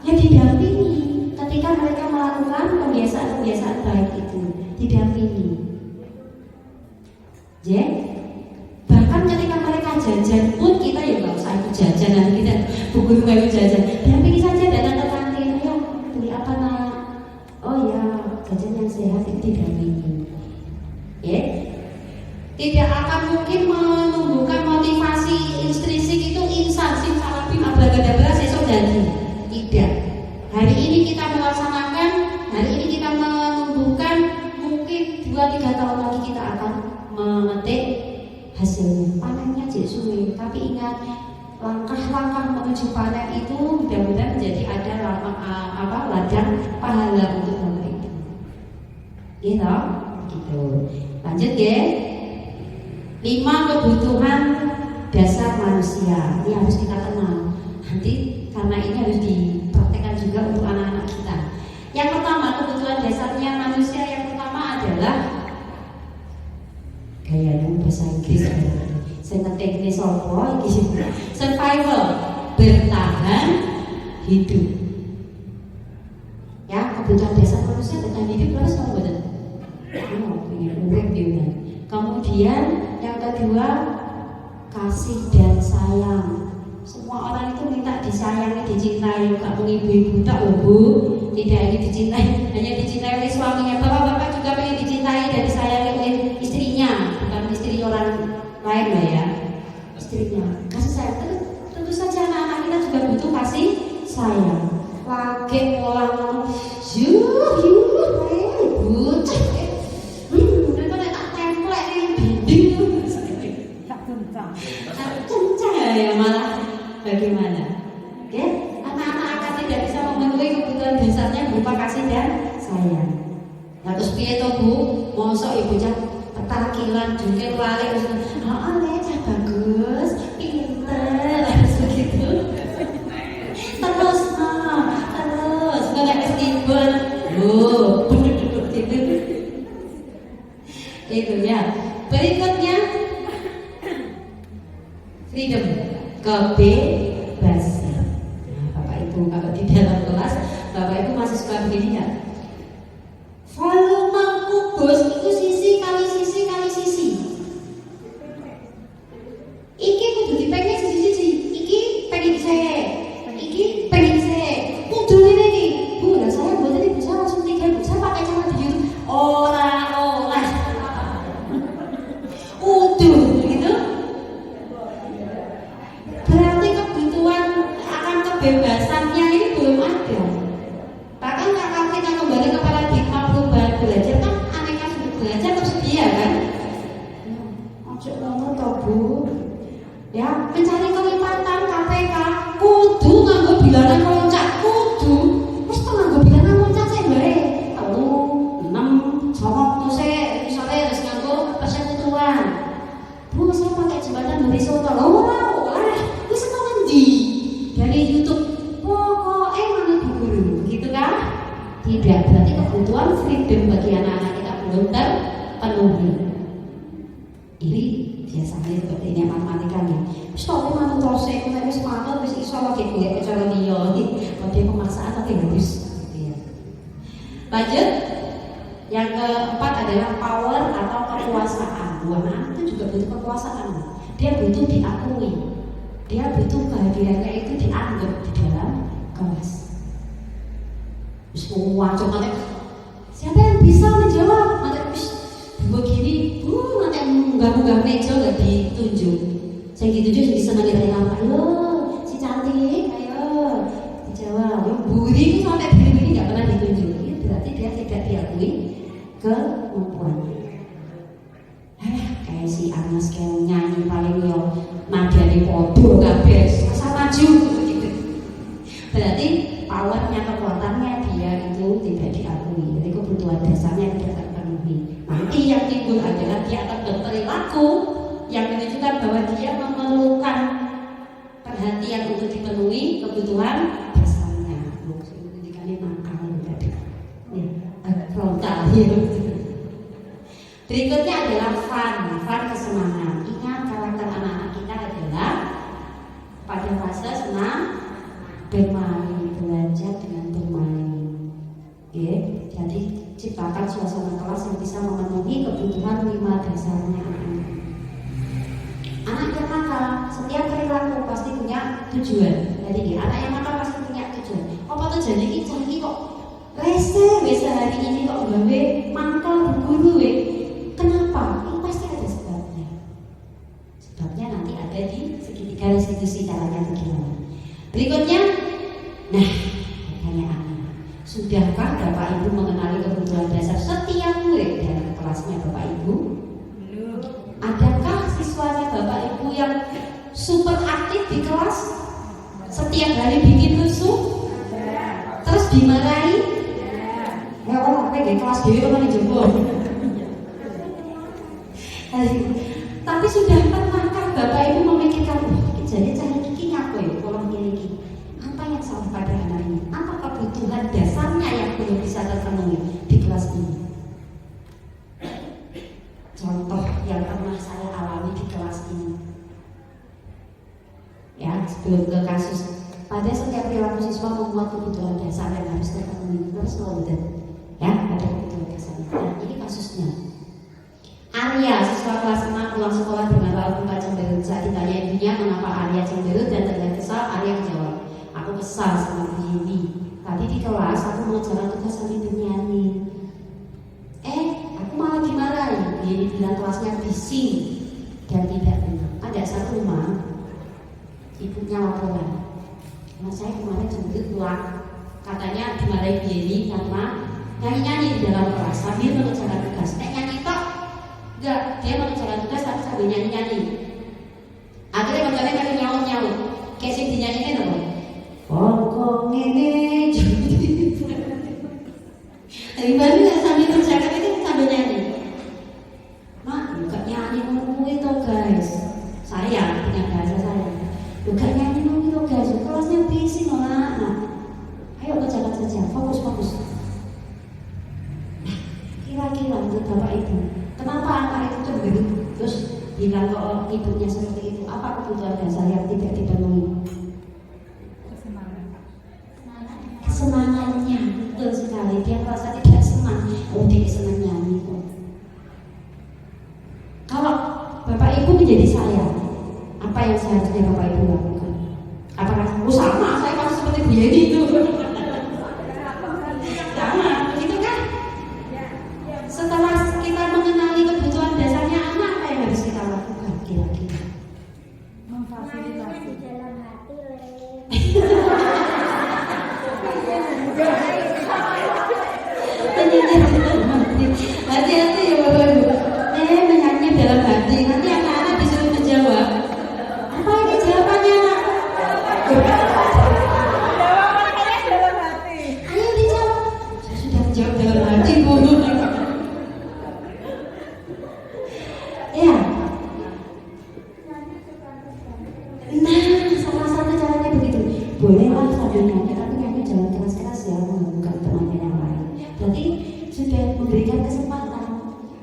Speaker 1: Ya didampingi ketika mereka melakukan pembiasaan-pembiasaan baik itu, didampingi. Ya, bahkan ketika mereka jajan pun kita ya nggak usah ikut jajan, nanti kita guru nggak ikut jajan, dampingi saja, datang ke kantin, ayo beli apa nak? Oh ya, jajan yang sehat itu didampingi. Ya, tidak akan mungkin menumbuhkan motivasi intrinsik itu insan simsalabim abracadabra sesok jadi. Tidak. Hari ini kita melaksanakan, hari ini kita menumbuhkan, mungkin 2-3 tahun lagi kita akan memetik hasilnya. Panennya suwe, tapi ingat langkah-langkah menuju panen itu mudah-mudahan menjadi ada ladang pahala untuk Bapak Ibu. Gitu. Gitu. Lanjut ya. 5 kebutuhan dasar manusia. Ini harus kita kenal. Nanti karena ini harus dipraktekkan juga untuk anak-anak kita. Yang pertama, kebutuhan dasarnya manusia yang pertama adalah gaya bahasa Inggris. Saya ngetik ini sopo iki survival, bertahan hidup. Ya, kebutuhan dasar manusia bertahan hidup terus kamu betul. Kemudian yang kedua, kasih dan sayang. Semua orang itu minta disayangi, dicintai. Tak mau ibu-ibu tak loh bu, tidak ingin dicintai, hanya dicintai oleh suaminya. Bapak-bapak juga pengen dicintai dan disayangi oleh istrinya, bukan istri orang sayang lagi pola yuh bocah mereka tak templek yang dinding kencang ya malah bagaimana ya anak-anak akan tidak bisa memenuhi kebutuhan dasarnya berupa kasih dan sayang. Nah terus piye to Bu mosok ibu cah petakilan jungkir balik cah bagus pinter begitu terus nggak ketiban gitu itu ya. Berikutnya freedom, kebebasan. Nah, Bapak Ibu kalau di dalam kelas Bapak Ibu masih suka begini ya, volume kubus itu sisi kali sisi kali sisi. Iki kudu dipengen sisi-sisi, iki pengen saya, iki pengen saya. Kudu ini nih, Bu, lah saya buatnya bisa langsung 3 Bu, saya pakai cara di YouTube. Ora, kudu gitu. Berarti kebutuhan akan kebebasannya ini belum ada. Bahkan kalau kita kembali ke paradigma perubahan belajar kan aneka sudut belajar tersedia kan. Ojo ngomong toh Bu. Ya, mencari kelipatan KPK kudu nganggo bilangan loncat kudu. Wis to nganggo bilangan loncat sik bare. 3, 6, 9 tose misale harus nganggo persekutuan. Bu, saya pakai jembatan horizontal. Ora, wis to ngendi? Dari YouTube. Pokoknya manut Bu Guru, begitu kan? Tidak, berarti kebutuhan freedom bagi anak-anak kita belum terpenuhi. Ini biasanya seperti ini matematikanya. Stop manut tose, kita wis manut wis iso lagi golek cara liya. Kode pemaksaan tapi harus. Lanjut. Yang keempat adalah power atau kekuasaan. Anak itu juga butuh kekuasaan. Dia butuh diakui. Dia butuh kehadirannya itu dianggap di dalam kelas. Semua coba siapa yang bisa menjawab? Nanti begini, nanti munggah-munggah meja nggak ditunjuk. Saya ditunjuk disenangi dari apa? Loh, si cantik, ayo dijawab. Yang buri itu sampai begini nggak pernah ditunjuk. Ini berarti dia tidak diakui kemampuannya. Kayak si Agnes kayak nyanyi paling yo nadane podo kabeh asal maju gitu. Berarti powernya, kekuatannya dia itu tidak diakui. Jadi kebutuhan dasarnya tidak terpenuhi. Nanti yang timbul adalah dia akan berperilaku yang menunjukkan bahwa dia memerlukan perhatian untuk dipenuhi kebutuhan dasarnya. Ini nakal tadi. Frontal. Berikutnya adalah fun kesenangan. Ingat karakter anak-anak kita adalah pada fase senang bermain, belajar dengan bermain. Oke, jadi ciptakan suasana kelas yang bisa memenuhi kebutuhan 5 dasarnya anak. Anak yang nakal, setiap perilaku pasti punya tujuan. Jadi anak yang nakal pasti punya tujuan. Apa tujuan ini? Canggih kok. Wes hari ini kok gawe mangkal berguru Kenapa? Ini pasti ada sebabnya. Sebabnya nanti ada di segitiga restitusi caranya bagaimana. Berikutnya, nah pertanyaan, sudahkah Bapak Ibu mengenali kebutuhan dasar setiap murid dalam kelasnya Bapak Ibu? Adakah siswanya Bapak Ibu yang super aktif di kelas? Setiap hari bikin rusuh? Terus dimarahi? Ya Allah, kayak kelas dewi kemana jempol? Tapi sudah pernahkah Bapak Ibu memikirkan jadi cara kiki apa ya kalau ini apa yang salah pada anak ini? Apa kebutuhan dasarnya yang belum bisa terpenuhi di kelas ini? Contoh yang pernah saya alami di kelas ini, ya sebelum ke kasus. Pada setiap perilaku siswa membuat kebutuhan dasar yang harus terpenuhi. Terus ya ada kebutuhan dasar. Nah ini kasusnya. Arya, siswa kelas 6 pulang sekolah dengan raut muka cemberut. Saat ditanya ibunya mengapa Arya cemberut dan terlihat kesal, Arya menjawab, aku kesal sama Bu Yeni. Tadi di kelas aku mengerjakan tugas sambil bernyanyi. Aku malah dimarahi. Bu Yeni bilang kelasnya bising dan tidak benar. Ada satu rumah, ibunya laporan. Cuma saya kemarin jemput pulang, katanya dimarahin Yeni karena nyanyi-nyanyi di dalam kelas sambil mengerjakan tugas. Nyanyi tok, enggak, dia mengerjakan tugas tapi sambil nyanyi-nyanyi. Akhirnya konconya kali nyaut-nyaut, kayak sing dinyanyikan apa? Pokok ngene. Dari baru nggak sambil mengerjakan itu sambil nyanyi. Mak, enggak nyanyi ngomong itu guys. Saya punya bahasa saya. Enggak nyanyi ngomong itu guys. Kelasnya bising lah. Nah, ayo kerjakan saja. Fokus. Nah, kira-kira untuk bapak ibu, kenapa anak itu cemberut terus bilang kalau ibunya seperti itu? Apa kebutuhan dasar yang tidak dipenuhi? Kesemangatnya, betul sekali. Dia merasa tidak senang. Oh, dia senang nyanyi kok. Kalau bapak ibu menjadi saya, apa yang seharusnya bapak ibu lakukan? Apakah sama? Saya pasti seperti Bu Yeni itu. Sama, begitu kan? Setelah kita mengenali kebutuhan dasarnya anak, apa yang harus kita lakukan kira-kira?
Speaker 3: Memfasilitasi dalam hati.
Speaker 1: Hati-hati ya bapak ibu. Menyanyi dalam hati. Nanti anak-anak disuruh menjawab. Apa ini jawabannya nak?
Speaker 3: Jawabannya dalam hati.
Speaker 1: Ayo dijawab. Saya sudah menjawab dalam hati bu. Ya. Nah, salah satu caranya begitu. Bolehlah sambil nyanyi, tapi nyanyi jangan keras-keras ya, mengganggu temannya yang lain. Berarti sudah memberikan kesempatan.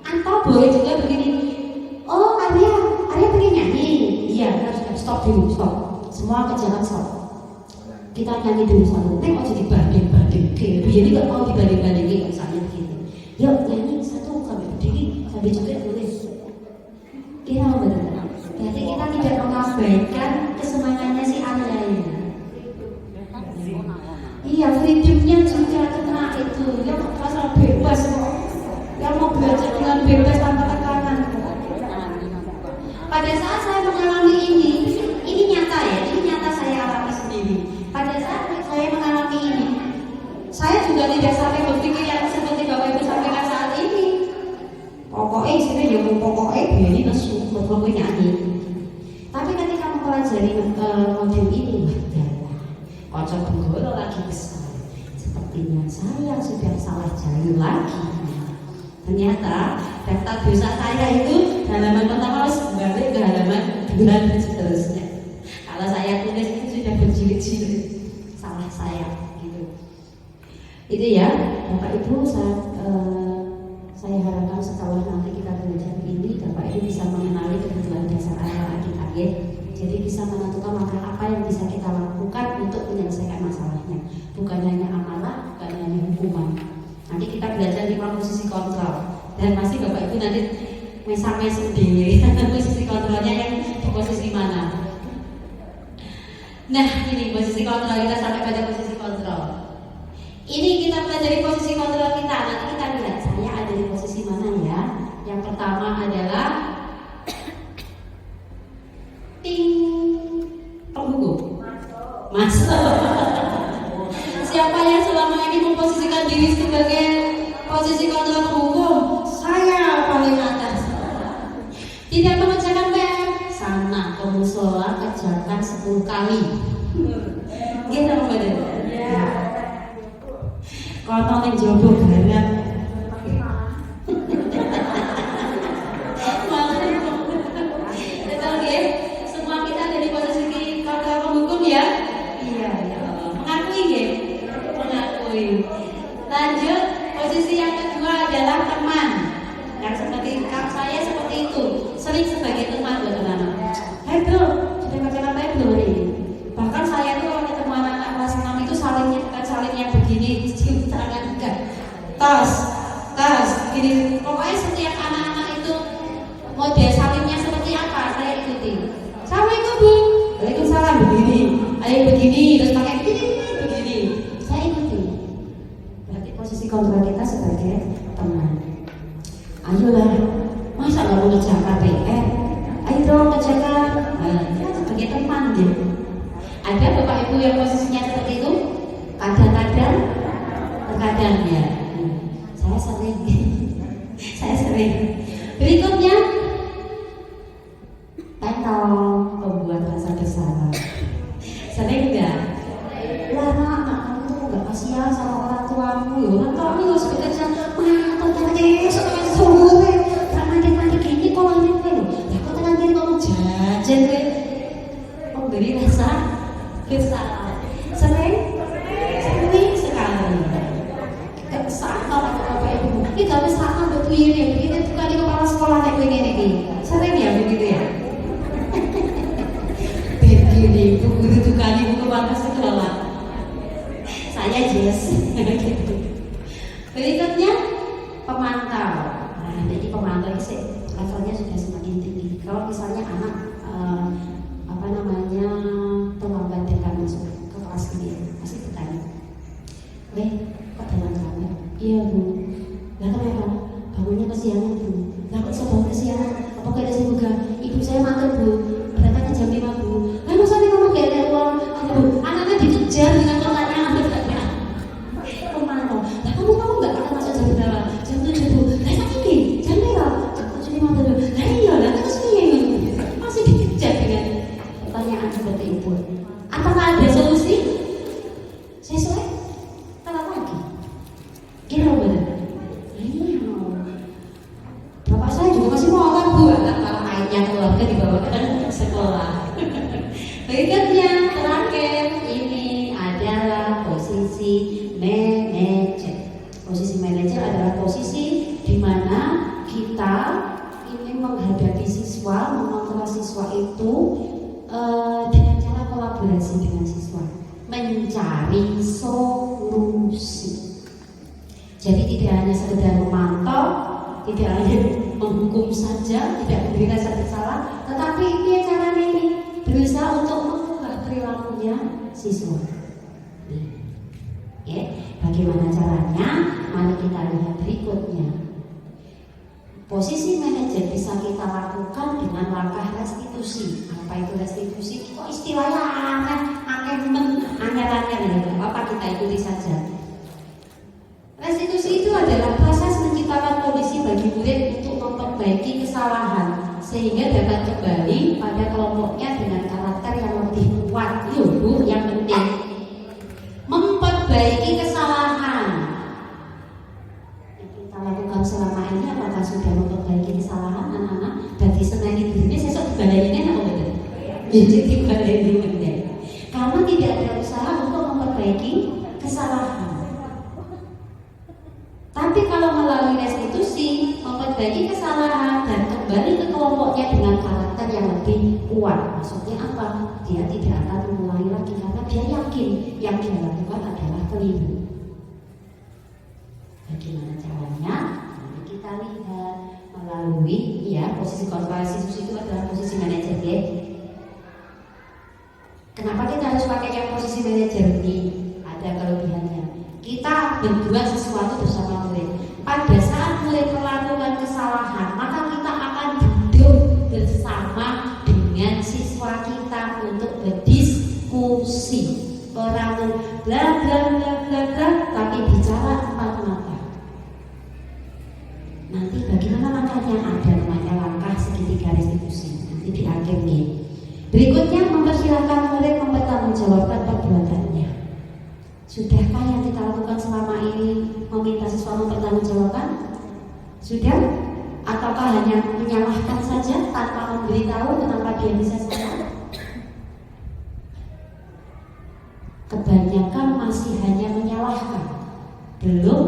Speaker 1: Atau boleh juga begini. Oh, Arya pengen nyanyi. Iya, harus stop dulu, stop. Semua kerjaan stop. Kita nyanyi dulu satu. Nek jadi banding-banding. Oke, begini nggak mau dibanding-bandingin misalnya begini. Yuk nyanyi satu sampai berdiri, sampai juga boleh. Kita mau betul. Berarti kita tidak mengabaikan kesemangatnya si Arya ini. Iya, freedomnya juga kena itu. Yang pasal bebas kok. Yang mau belajar dengan bebas tanpa tekanan. Pada saat saya mengalami ini nyata ya, ini nyata saya alami sendiri. Pada saat saya mengalami ini, saya juga tidak sampai berpikir yang seperti Bapak Ibu sampaikan saat ini. Pokoknya isinya ya pokoknya biarin nesu, pokoknya nyanyi. Tapi ketika mempelajari modul ini, kocok benggolo lagi besar. Sepertinya saya sudah salah jalur lagi. Ternyata daftar dosa saya itu halaman pertama harus balik ke halaman 2 dan seterusnya. Kalau saya tulis itu sudah berjilid-jilid. Salah saya gitu. Itu ya, Bapak Ibu saya harapkan setelah nanti kita belajar ini, Bapak Ibu bisa mengenali kebutuhan dasar anak kita ya. Jadi bisa menentukan langkah apa yang bisa kita lakukan untuk menyelesaikan masalahnya. Bukan hanya amalan, bukan hanya hukuman. Nanti kita belajar di posisi kontrol. Dan pasti Bapak Ibu nanti mesam-mesam diri posisi kontrolnya yang di posisi mana. Nah ini posisi kontrol, kita sampai pada posisi kontrol. Ini kita pelajari posisi kontrol kita. Nanti kita lihat saya ada di posisi mana ya. Yang pertama adalah penghukum. Masuk. Siapa yang selama ini memposisikan diri sebagai posisi kontrol penghukum? Saya paling atas. Tidak mengerjakan PR, sana ke musola kerjakan 10 kali. Gitu Mbak Den? Ya. Kalau yang jodoh banget. Betul ya? Semua kita ada di posisi kontrol penghukum ya? Iya ya. Mengakui ya? Mengakui. Lanjut, posisi yang kedua adalah teman. Yang seperti saya seperti itu, sering sebagai teman buat anak-anak. Hai bro, sudah kerjakan baik belum hari ini? Bahkan saya tuh kalau ketemu anak-anak kelas 6 itu salingnya bukan saling yang begini, cium tangan enggak. Tas, gini. Pokoknya setiap anak-anak itu model salingnya seperti apa, saya ikuti. Assalamualaikum bu, waalaikumsalam begini, ayo begini, terus pakai begini. Saya ikuti. Berarti posisi kontrol kita sebagai teman. Ayolah, masa nggak mau ngerjakan PR? Ayo dong kerjakan. Nah, sebagai teman gitu. Ada Bapak Ibu yang posisinya seperti itu? Kadang-kadang, terkadang ya. Saya sering, saya sering. Berikutnya, tentang pembuat rasa bersalah. Sering nggak? Lama kamu tuh nggak kasihan sama orang tuamu loh. Orang tuamu harus bekerja tentang sore. Tak mandi gini kok mandi loh. Ya kok tenang gini kamu jajan deh. Memberi rasa bersalah. Sering sekali. Sama bapak ibu. Kita misalkan betul ini begitu tukar di kepala sekolah kayak begini. Sering ya begitu ya. Begini guru tukar di kepala sekolah. Saya Jess. Berikutnya pemantau. Nah, jadi pemantau ini levelnya sudah semakin tinggi. Kalau misalnya anak terlambat dekat masuk ke kelas ini, pasti bertanya, kok dalam kamar? Iya bu. Lah kenapa? Bangunnya kesiangan bu. Lah kok bisa bangun kesiangan? Apa kayak ada buka? Ibu saya makan bu. Berangkatnya jam 5 bu. Lah masa nih kamu kayak ada uang? Bu, anaknya dikejar dengan pertanyaan. Pemantau. Lah kamu tahu nggak akan masuk jam berapa? Jam 7 bu. Lah ini jam berapa? Jam 7.50 bu. Lah iya lah terus nih masih dikejar dengan pertanyaan seperti itu. Apakah ada solusi? Sesuai? Telat lagi. Kira benar? Iya. Bapak saya juga masih mau kan bu, kalau airnya keluarga dibawa ke sekolah. Berikutnya terakhir ini adalah posisi manajer. Posisi manajer adalah posisi di mana kita ingin menghadapi siswa, mengontrol siswa itu dengan cara kolaborasi dengan siswa, mencari solusi. Jadi tidak hanya sekedar memantau, tidak hanya menghukum saja, tidak memberi rasa bersalah, tetapi dia caranya ini berusaha untuk mengubah perilakunya siswa. Ya, bagaimana caranya? Mari kita lihat berikutnya. Posisi manajer bisa kita lakukan dengan langkah restitusi. Apa itu restitusi? Kok istilahnya aneh-aneh ya? Apa kita ikuti saja? Restitusi itu adalah proses menciptakan kondisi bagi murid untuk memperbaiki kesalahan sehingga dapat kembali pada kelompoknya dengan karakter yang lebih kuat. Bu, yang penting memperbaiki kesalahan. Lakukan selama ini apakah sudah memperbaiki kesalahan anak-anak bagi seneni dirinya sesok dibandingin apa betul? Jadi dibandingin betul. Karena tidak ada usaha untuk memperbaiki kesalahan. Tapi kalau melalui restitusi memperbaiki kesalahan dan kembali ke kelompoknya dengan karakter yang lebih kuat. Maksudnya apa? Dia tidak akan mengulangi lagi karena dia yakin yang dia lakukan adalah keliru. Bagaimana caranya? Nanti kita lihat melalui posisi kontrol restitusi itu adalah posisi manajer ya. Kenapa kita harus pakai yang posisi manajer ini? Ada kelebihannya. Kita berbuat sesuatu bersama murid. Pada saat murid melakukan kesalahan, maka kita akan duduk bersama dengan siswa kita untuk berdiskusi. Orang bla bla bla bla bla, tapi bicara empat mata. Nanti bagaimana langkahnya? Ada namanya langkah segitiga restitusi. Nanti di akhir nih. Berikutnya mempersilahkan murid mempertanggungjawabkan perbuatannya. Sudahkah yang kita lakukan selama ini meminta siswa mempertanggungjawabkan? Sudah? Ataukah hanya menyalahkan saja tanpa memberitahu kenapa dia bisa salah? Kebanyakan masih hanya menyalahkan, belum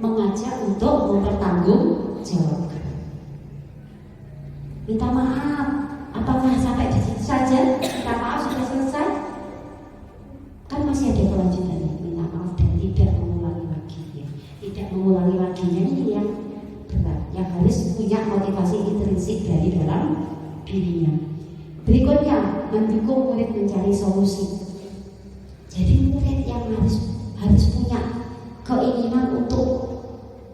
Speaker 1: mengajak untuk mempertanggungjawabkan. Minta maaf, apakah sampai di situ saja? Minta maaf sudah selesai? Kan masih ada kelanjutannya. Minta maaf dan tidak mengulangi lagi ya. Tidak mengulangi lagi ini yang berat, yang harus punya motivasi intrinsik dari dalam dirinya. Berikutnya, mendukung murid mencari solusi. Jadi murid yang harus punya keinginan untuk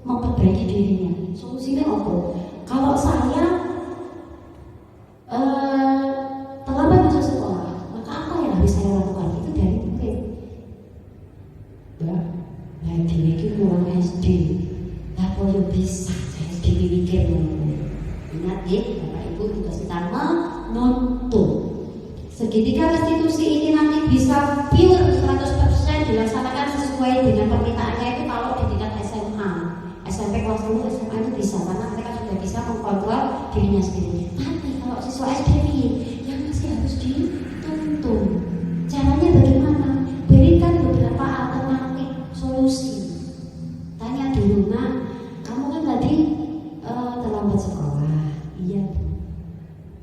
Speaker 1: memperbaiki dirinya. Solusinya apa? Kalau saya terlambat masuk sekolah, maka apa yang harus saya lakukan? Ingat ya, Bapak Ibu tugas kita menuntun. Segitiga restitusi ini nanti bisa pure 100% dilaksanakan sesuai dengan permintaannya itu kalau di tingkat SMA, SMP kelas 10, SMA itu bisa karena mereka sudah bisa mengkontrol dirinya sendiri. Tapi kalau siswa SD yang masih harus dituntun. Caranya bagaimana? Berikan beberapa alternatif solusi. Tanya dulu, nah, kamu kan tadi terlambat sekolah. Iya, Bu.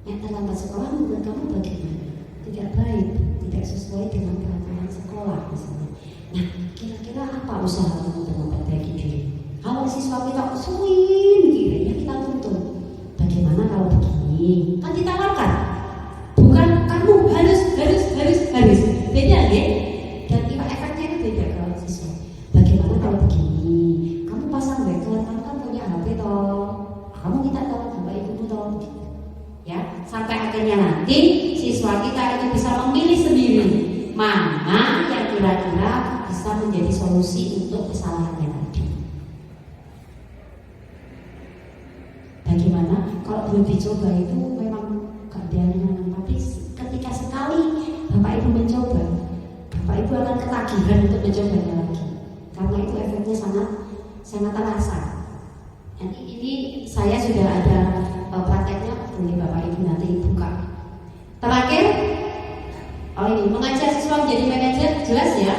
Speaker 1: Yang terlambat sekolah menurut kamu bagaimana? Tidak baik, tidak sesuai dengan peraturan sekolah misalnya. Nah, kira-kira apa usaha untuk memperbaiki diri? Kalau siswa kita suwin begini, ya kita tuntun. Bagaimana kalau begini? Kan ditawarkan. Bukan kamu harus. Beda ya? Dan efeknya itu beda kalau siswa. Bagaimana kalau begini? Kamu pasang waker, kamu kan punya HP toh. Kamu kita tahu Bapak Ibu toh. Ya, sampai akhirnya nanti siswa kita itu bisa memilih sendiri mana yang kira-kira bisa menjadi solusi untuk kesalahannya tadi. Bagaimana kalau belum dicoba itu memang gak ada yang tapi ketika sekali Bapak Ibu mencoba, Bapak Ibu akan ketagihan untuk mencobanya lagi karena itu efeknya sangat terasa. Nanti ini saya sudah ada prakteknya, boleh Bapak Ibu nanti buka. Terakhir, ini mengajar siswa menjadi manajer, jelas ya.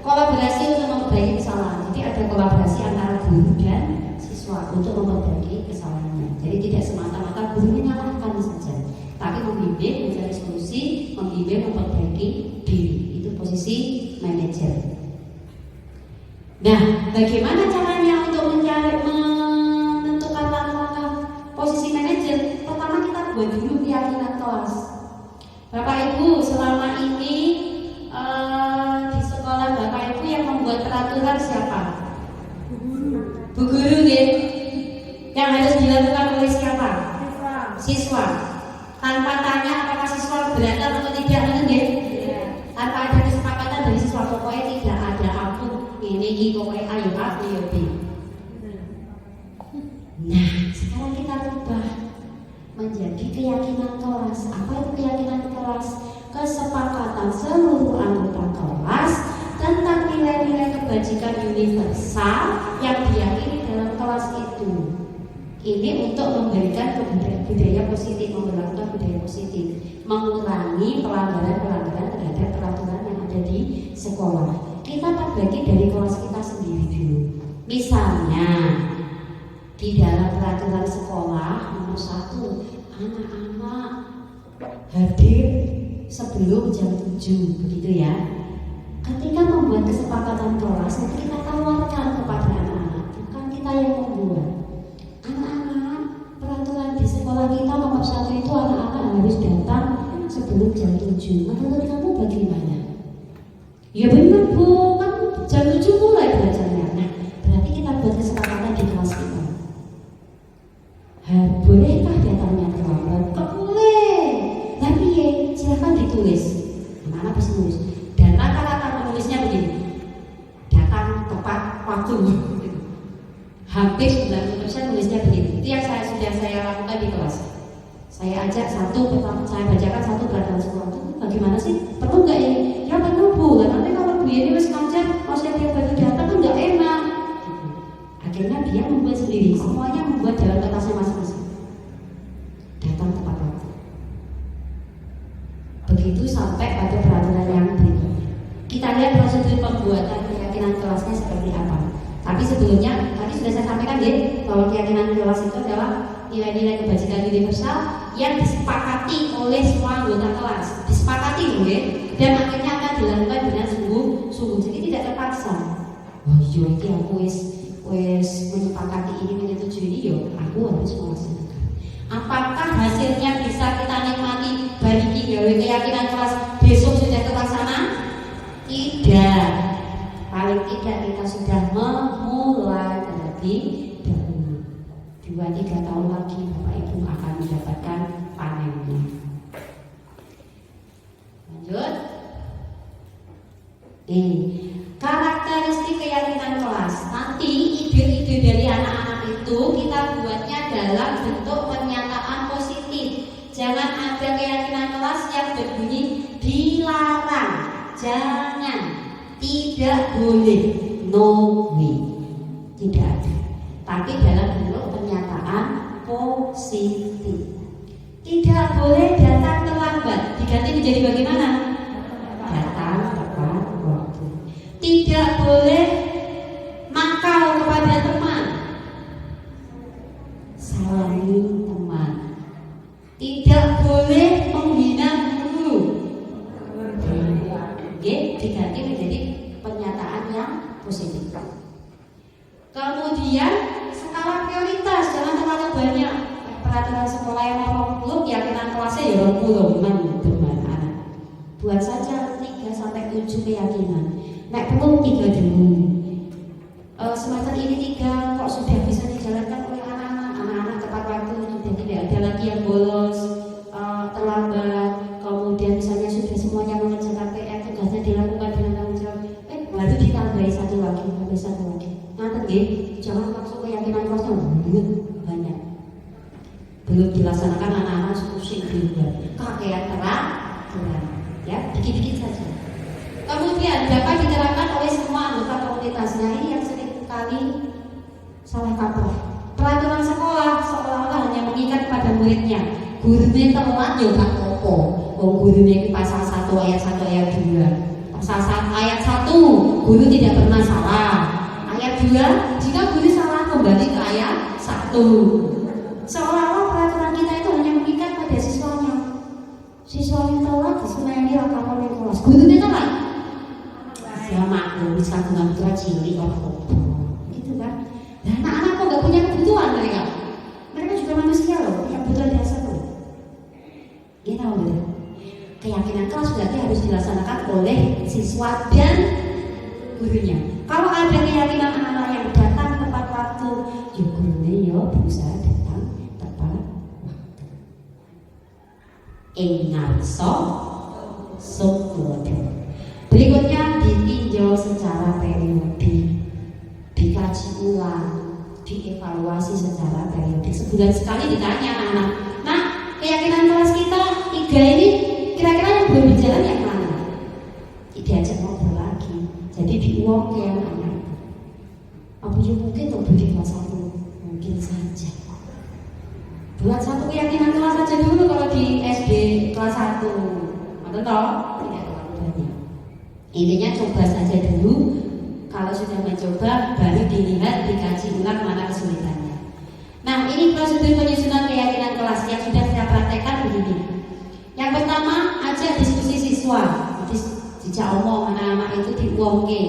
Speaker 1: Kolaborasi untuk memperbaiki kesalahan. Jadi ada kolaborasi antara guru dan siswa untuk memperbaiki kesalahannya. Jadi tidak semata-mata guru menyalahkan saja, tapi membimbing mencari solusi, membimbing memperbaiki diri. Itu posisi manajer. Nah, bagaimana caranya untuk menentukan langkah posisi manajer? Pertama kita buat dulu keyakinan kelas. Bapak Ibu selama ini di sekolah Bapak Ibu yang membuat peraturan siapa? Bu guru ya. Yang harus dilakukan oleh siapa? Siswa. Tanpa tanya apakah siswa beratan atau tidak, ya? Tanpa ada kesepakatan dari siswa, pokoknya tidak ada ampun ini pokoknya ayo A, ayo B. Nah, sekarang kita rubah menjadi keyakinan kelas. Apa itu keyakinan kelas? Kesepakatan seluruh anggota kelas tentang nilai-nilai kebajikan universal yang diyakini dalam kelas itu. Ini untuk memberikan budaya positif, memperlakukan budaya positif, mengurangi pelanggaran-pelanggaran terhadap peraturan yang ada di sekolah. Kita perbagi dari kelas kita sendiri dulu. Misalnya di dalam peraturan sekolah nomor 1, anak-anak hadir sebelum jam 7, begitu ya. Ketika membuat kesepakatan kelas, nanti kita tawarkan kepada anak-anak, bukan kita yang membuat. Anak-anak, peraturan di sekolah kita nomor 1 itu anak-anak harus datang sebelum jam 7. Menurut kamu bagaimana? Ya benar Bu, kan jam 7 mulai belajarnya. Nah, berarti kita buat kesepakatan di kelas kita. Bolehkah datangnya terlambat? Kok boleh? Tapi ya, silahkan ditulis. Anak-anak bisa nulis. Dan rata-rata menulisnya begini, datang tepat waktu. Hampir 90% nulisnya begini. Itu yang sudah saya lakukan di kelas. Saya ajak saya bacakan satu peraturan sekolah. Bagaimana sih? Perlu nggak ya? Ya perlu Bu. Nanti kalau Bu ini harus ngajar, kalau saya tiap hari datang kan nggak enak. Akhirnya dia membuat sendiri. Semuanya membuat dalam kertasnya masing-masing. Datang tepat waktu. Begitu sampai pada peraturan yang berikutnya. Kita lihat prosedur pembuatan keyakinan kelasnya seperti apa. Tapi sebelumnya tadi sudah saya sampaikan ya, bahwa keyakinan kelas itu adalah nilai-nilai kebajikan universal yang disepakati oleh semua anggota kelas. Disepakati ya, dan akhirnya akan dilakukan dengan sungguh-sungguh. Jadi tidak terpaksa. Wah, iya iki aku wis menyepakati ini menyetujui ini, yo aku harus melaksanakan. Apakah hasilnya bisa kita nikmati bagi gawe keyakinan kelas besok sudah terlaksana? Tidak. Paling tidak kita sudah memulai terlebih dahulu. 2-3 tahun lagi Bapak Ibu akan mendapatkan panennya. Lanjut. Karakteristik keyakinan kelas. Nanti ide-ide dari anak-anak itu kita buatnya dalam bentuk pernyataan positif. Jangan ada keyakinan kelas yang berbunyi dilarang, jangan, tidak boleh, no way, tidak ada. Tapi dalam bentuk pernyataan positif. Tidak boleh datang terlambat, diganti menjadi bagaimana? Datang tepat waktu. Tidak boleh nakal kepada teman, salami teman. Tidak boleh menghina guru. Oke, diganti menjadi pernyataan yang positif. Kemudian skala prioritas, jangan terlalu banyak. Peraturan sekolah yang nomor 10, keyakinan kelasnya ya 20 teman-teman. Buat saja 3 sampai 7 keyakinan. Nek perlu 3 dulu. Semester ini 3 kok sudah bisa dijalankan oleh anak-anak tepat waktu, sudah tidak ada lagi yang bolos, terlambat. Kemudian misalnya sudah semuanya mengerjakan PR, tugasnya dilakukan dengan tanggung jawab. Baru ditambahi 1 lagi, tambah 1 lagi. Nanti nggih, jangan langsung keyakinan kelasnya banyak. Belum dilaksanakan anak-anak pusing di luar. Kakean terang, ya, dikit-dikit saja. Kemudian dapat diterapkan oleh semua anggota komunitas. Nah, ini yang sering kali salah kaprah. Peraturan sekolah seolah-olah hanya mengikat pada muridnya. Gurunya telat ya gak apa-apa. Gurunya pasal 1 ayat 1 ayat 2. Pasal ayat 1, guru tidak pernah salah. Ayat 2, jika guru salah kembali ke ayat 1. Seolah-olah peraturan kita itu hanya mengikat pada siswanya. Siswanya telat diseneni rakaman ning kelas. Gurunya telat. Ya maklum, bisa dengan putra cilik apa. Gitu kan. Nah, anak-anak kok gak punya kebutuhan mereka. Mereka juga manusia loh, yang kebutuhan dasar loh. Ini tahu betul. Keyakinan kelas berarti harus dilaksanakan oleh siswa dan gurunya. Kalau ada keyakinan anak-anak yang datang tepat waktu, ya gurunya ya berusaha datang tepat waktu. Ngarso sukwodo. Berikutnya ditinjau secara periodik, dikaji ulang, dievaluasi secara periodik. Sebulan sekali ditanya anak-anak, nah keyakinan kelas kita 3 ini kira-kira yang belum berjalan yang mana? Diajak ngobrol lagi, jadi diuang ke anak-anak. Apa ya mungkin untuk di kelas 1? Mungkin saja. Buat 1 keyakinan kelas saja dulu kalau di SD kelas 1. Atau toh? Tidak terlalu banyak. Intinya coba saja dulu. Kalau sudah mencoba baru dilihat, dikaji ulang mana kesulitannya. Nah, ini prosedur penyusunan keyakinan kelas yang sudah saya praktekkan begini. Yang pertama, ajak diskusi siswa. Dijak omong anak-anak itu diuangke.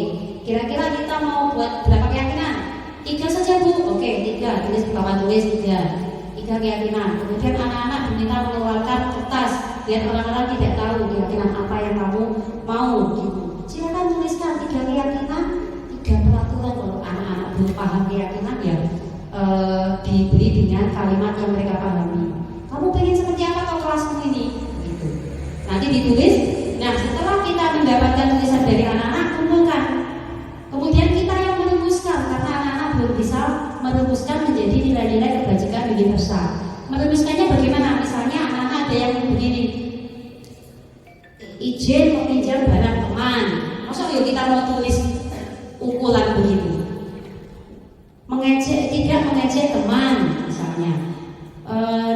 Speaker 1: Kira-kira kita mau buat berapa keyakinan? 3 saja Bu. Oke, 3. Tulis di papan tulis 3 keyakinan. Kemudian anak-anak diminta mengeluarkan kertas biar orang-orang tidak tahu keyakinan apa yang kamu mau gitu. Silakan tuliskan 3 keyakinan, 3 peraturan. Kalau anak-anak belum paham keyakinan ya diberi dengan kalimat yang mereka pahami. Kamu pengen seperti apa kalau kelasmu ini? Gitu. Nanti ditulis. Nah, setelah kita mendapatkan tulisan dari anak-anak, kumpulkan. Kemudian kita yang merumuskan, karena anak-anak belum bisa merumuskan menjadi nilai-nilai kebajikan universal. Merumuskannya bagaimana? Misalnya anak-anak ada yang begini, izin meminjam barang teman. Masa yuk kita mau tulis ukuran begitu? Tidak mengejek teman, misalnya.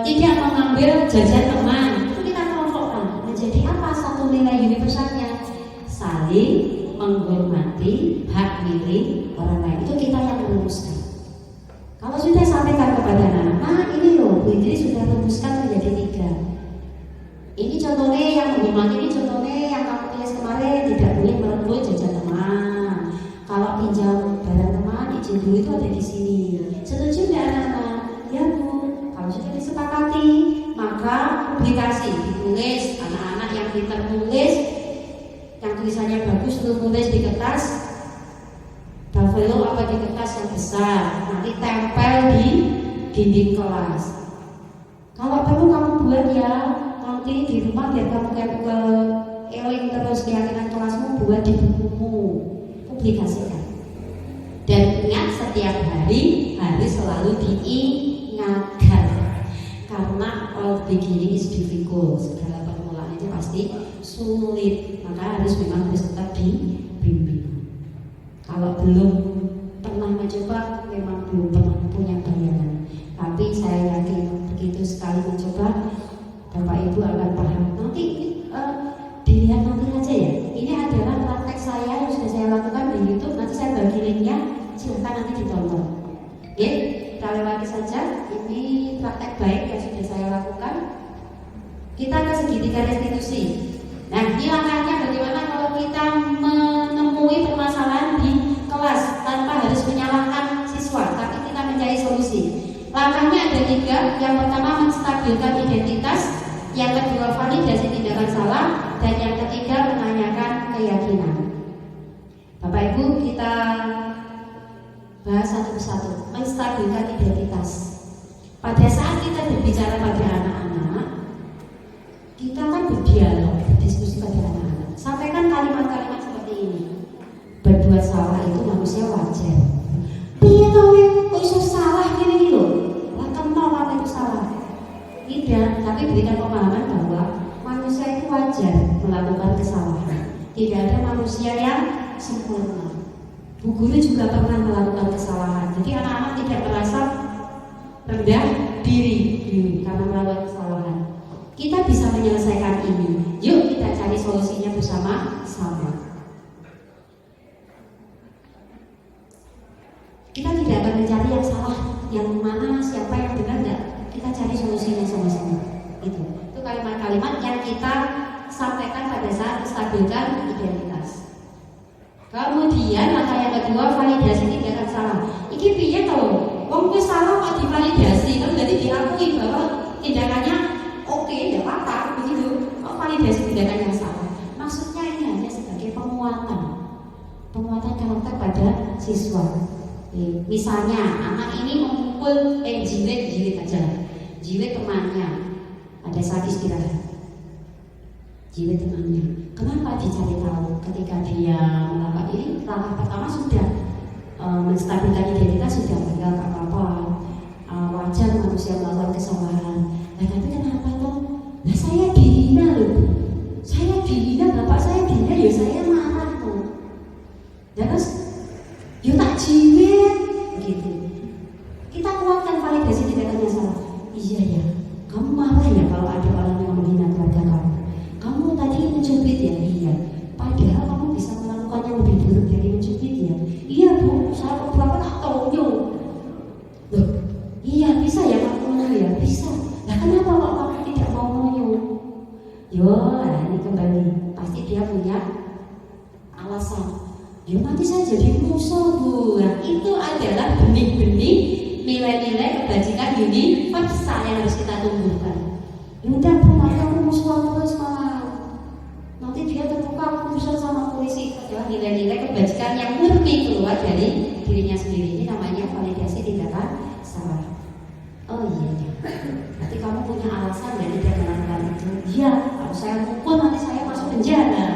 Speaker 1: Tidak mengambil jajan teman. Itu kita kelompokkan menjadi apa satu nilai universalnya? Saling menghormati hak milik orang lain. Itu kita yang merumuskan. Kalau sudah sampaikan kepada anak-anak, nah ini loh, Bu Idri sudah rumuskan menjadi 3. Ini contohnya yang menghormati, ini contohnya yang kamu tulis kemarin, tidak boleh merebut jajan teman. Kalau pinjam barang teman, izin dulu itu ada di sini. Setuju nggak anak-anak? Ya Bu. Kalau sudah disepakati, maka publikasi ditulis. Anak-anak yang pintar nulis, yang tulisannya bagus, tulis di kertas buffalo apa di kertas yang besar, nanti tempel di dinding kelas. Kalau perlu kamu buat ya, nanti di rumah biar kamu eling terus keyakinan kelasmu, buat di bukumu, publikasikan. Dan ingat setiap hari harus selalu diingatkan. karena all beginning is difficult. Segala permulaan itu pasti sulit, maka memang harus tetap dibimbing. Kalau belum pernah mencoba, memang belum pernah punya bayangan. Tapi saya yakin begitu sekali mencoba, Bapak Ibu akan paham. Nanti dilihat nanti aja ya. Ini adalah praktek saya yang sudah saya lakukan di YouTube. Nanti saya bagi linknya, silahkan nanti ditonton. Oke, kita lewati saja. Ini praktek baik yang sudah saya lakukan. Kita ke segitiga restitusi. Nah, ini langkahnya bagaimana kalau kita menemui permasalahan di kelas tanpa harus menyalahkan siswa, tapi kita mencari solusi. Langkahnya ada 3. Yang pertama, menstabilkan identitas. Yang kedua, validasi tindakan salah. Dan yang ketiga, menanyakan keyakinan. Bapak Ibu, kita bahas satu persatu. Menstabilkan identitas. Pada saat kita berbicara pada anak-anak, kita kan berdialog, berdiskusi pada anak-anak. Sampaikan kalimat-kalimat seperti ini. Berbuat salah itu manusia wajar. Piye to iso salah gini lho? Lah kenal apa itu salah? Tidak, tapi berikan pemahaman bahwa manusia itu wajar melakukan kesalahan. Tidak ada manusia yang sempurna. Bu guru juga pernah melakukan kesalahan. Jadi anak-anak tidak merasa rendah diri karena melakukan kesalahan. Kita bisa menyelesaikan ini. Yuk kita cari solusinya bersama-sama. Kita tidak akan mencari yang salah, yang mana, siapa yang benar, enggak. Kita cari solusinya sama-sama. Itu kalimat-kalimat yang kita sampaikan pada saat menstabilkan identitas. Kemudian langkah yang kedua, validasi tindakan salah. Iki piye to? Wong wis salah kok divalidasi, kan jadi diakui bahwa tindakannya oke, enggak apa-apa begitu. Oh, validasi tindakan yang salah. Maksudnya ini hanya sebagai penguatan karakter pada siswa. Misalnya anak ini memukul jilet aja, jilet temannya pada saat istirahat, jilet temannya. Kenapa dicari tahu? Ketika dia melakukan ini, langkah pertama sudah menstabilkan identitas, sudah enggak apa-apa, wajar manusia melakukan kesalahan. Nah, tapi kenapa toh? Nah, saya dihina loh, saya dihina, bapak saya dihina, ya saya marah tuh. Dan terus yuk tak jiwet gitu. Kita kuatkan validasi tindakannya salah. Iya ya, kamu marah ya kalau ada orang yang menghina keluarga kamu. Kamu tadi mencubit ya, iya. Padahal kamu bisa melakukan yang lebih buruk dari mencubit ya. Iya bu, saya beberapa tak tahu. Loh, iya bisa ya kamu ya, bisa. Nah kenapa kok kamu tidak mau menyu? Yo, ini kembali pasti dia punya alasan. Ya nanti saya jadi musuh bu. Nah, itu adalah benih-benih nilai-nilai kebajikan universal yang harus kita tumbuhkan. Ya udah bu, kamu musuh terus malah nanti dia terbuka urusan sama polisi. Adalah nilai-nilai kebajikan yang murni keluar dari dirinya sendiri. Ini namanya validasi tindakan salah. Oh iya ya. Nanti kamu punya alasan ya tidak melakukan itu. Iya, kalau saya mukul nanti saya masuk penjara.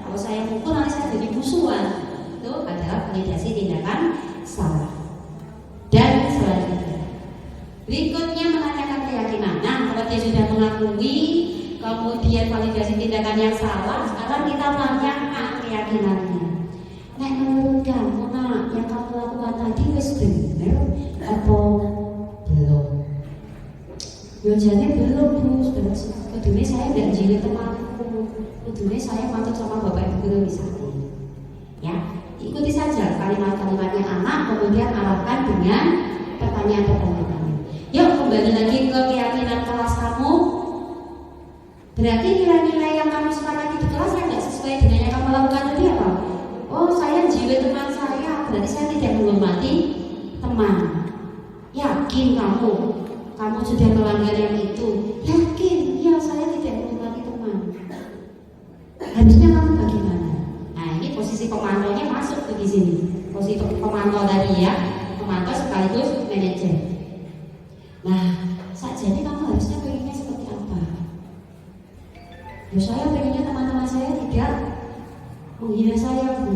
Speaker 1: Kalau saya mukul nanti saya jadi musuhan. Itu adalah validasi tindakan salah. Dan selanjutnya, berikutnya menanyakan keyakinan. Nah, kalau dia sudah mengakui, kemudian validasi tindakan yang salah, sekarang kita tanyakan keyakinannya. Nah, menurut kamu, yang kamu lakukan tadi wis bener apa belum? Ya jadi belum bu. Kedua saya tidak jilid temanku. Kedua saya pantut sama bapak ibu guru misalnya. Ya. Ikuti saja kalimat-kalimatnya anak, kemudian arahkan dengan pertanyaan-pertanyaan. Yuk kembali lagi ke keyakinan kelas kamu. Berarti nilai-nilai yang kamu sepakati di kelas yang tidak sesuai dengan yang kamu lakukan tadi apa? Oh saya jiwa teman saya, berarti saya tidak menghormati teman. Yakin kamu sudah melanggar yang itu? Yakin? Ya saya tidak menghormati teman. Harusnya kamu bagaimana? Posisi pemantaunya masuk di sini. Posisi pemantau tadi ya, pemantau sekaligus manajer. Nah, saat jadi kamu harusnya pengennya seperti apa? Ya saya pengennya teman-teman saya tidak menghina saya bu.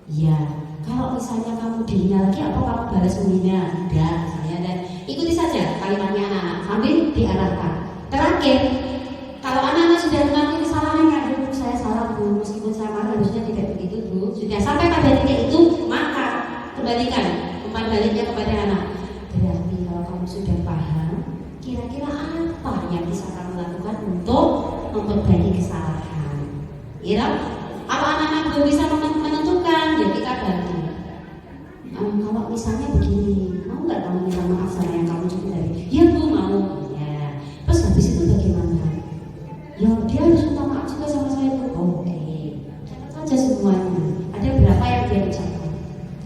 Speaker 1: Ya, kalau misalnya kamu dihina lagi, apa kamu balas menghina? Tidak, saya dan ikuti saja kalimatnya anak-anak sambil diarahkan. Terakhir, kalau anak-anak sudah mengakui kesalahannya, Bu, saya salah Bu, meskipun saya marah harusnya tidak begitu Bu. Sudah sampai pada titik itu, maka kembalikan umpan baliknya kepada anak. Berarti kalau kamu sudah paham, kira-kira apa yang bisa kamu lakukan untuk memperbaiki kesalahan? Ya, kalau anak-anak belum bisa menentukan, ya kita bantu. Kalau misalnya begini, mau nggak kamu minta maaf sama yang kamu cukup dari? Ya Bu, mau. Ya. Terus habis itu bagaimana? Ya dia harus minta maaf juga sama saya Bu. Oh, oke. Catat saja semuanya. Ada berapa yang dia ucapkan.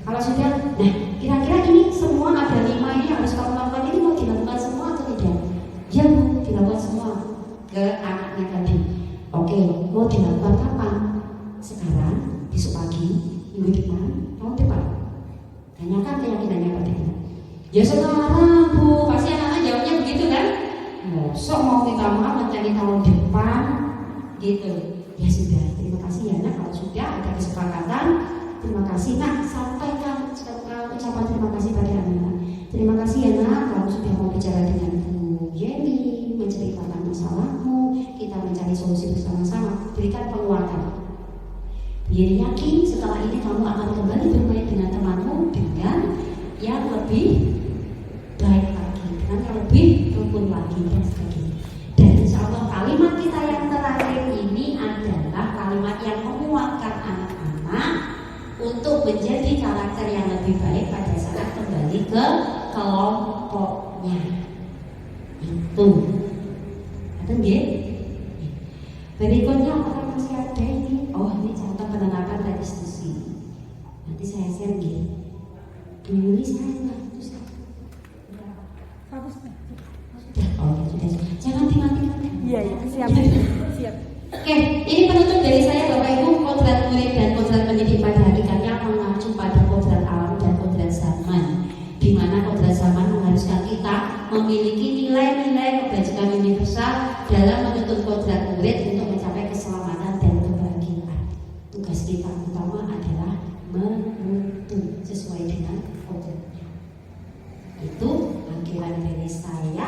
Speaker 1: Kalau sudah, nah kira-kira ini semua ada 5 ini harus kamu lakukan, ini mau dilakukan semua atau tidak? Ya Bu, dilakukan semua. Ke anaknya tadi. Oke, mau dilakukan kapan? Sekarang, besok pagi, minggu depan, tahun depan. Tanyakan keyakinannya padanya. Ya sekarang Bu, pasti anak-anak jawabnya begitu kan? Mosok mau minta maaf nanti tahun depan gitu. Ya sudah, terima kasih ya Nak, kalau sudah ada kesepakatan. Terima kasih Nak, sampaikan ucapan terima kasih pada anak. Terima kasih ya Nak, kamu sudah mau bicara dengan Bu Yeni, menceritakan masalahmu, kita mencari solusi bersama-sama. Berikan penguatan. Biar yakin setelah ini kamu akan kembali bermain dengan temanmu dengan yang lebih baik lagi, dengan yang lebih rukun lagi dan sebagainya. Dan insya Allah kalimat kita yang terakhir ini adalah kalimat yang menguatkan anak-anak untuk menjadi karakter yang lebih baik pada saat kembali ke kelompoknya. Itu. Ada nggih? Berikutnya apakah masih ada ini? Oh, ini contoh penerapan restitusi. Nanti saya share gitu. Ini saya terus. Oh, sudah. Jangan dimatikan.
Speaker 3: Iya, siap. Siap.
Speaker 1: Oke, ini penutup dari saya Bapak Ibu. Kodrat murid dan kodrat pendidik pada hakikatnya mengacu pada kodrat alam dan kodrat zaman, di mana kodrat zaman mengharuskan kita memiliki nilai-nilai kebajikan universal dalam menuntut kodrat murid untuk mencapai keselamatan dan kebahagiaan. Tugas kita utama adalah menuntut sesuai dengan kodratnya. Itu akhiran dari saya.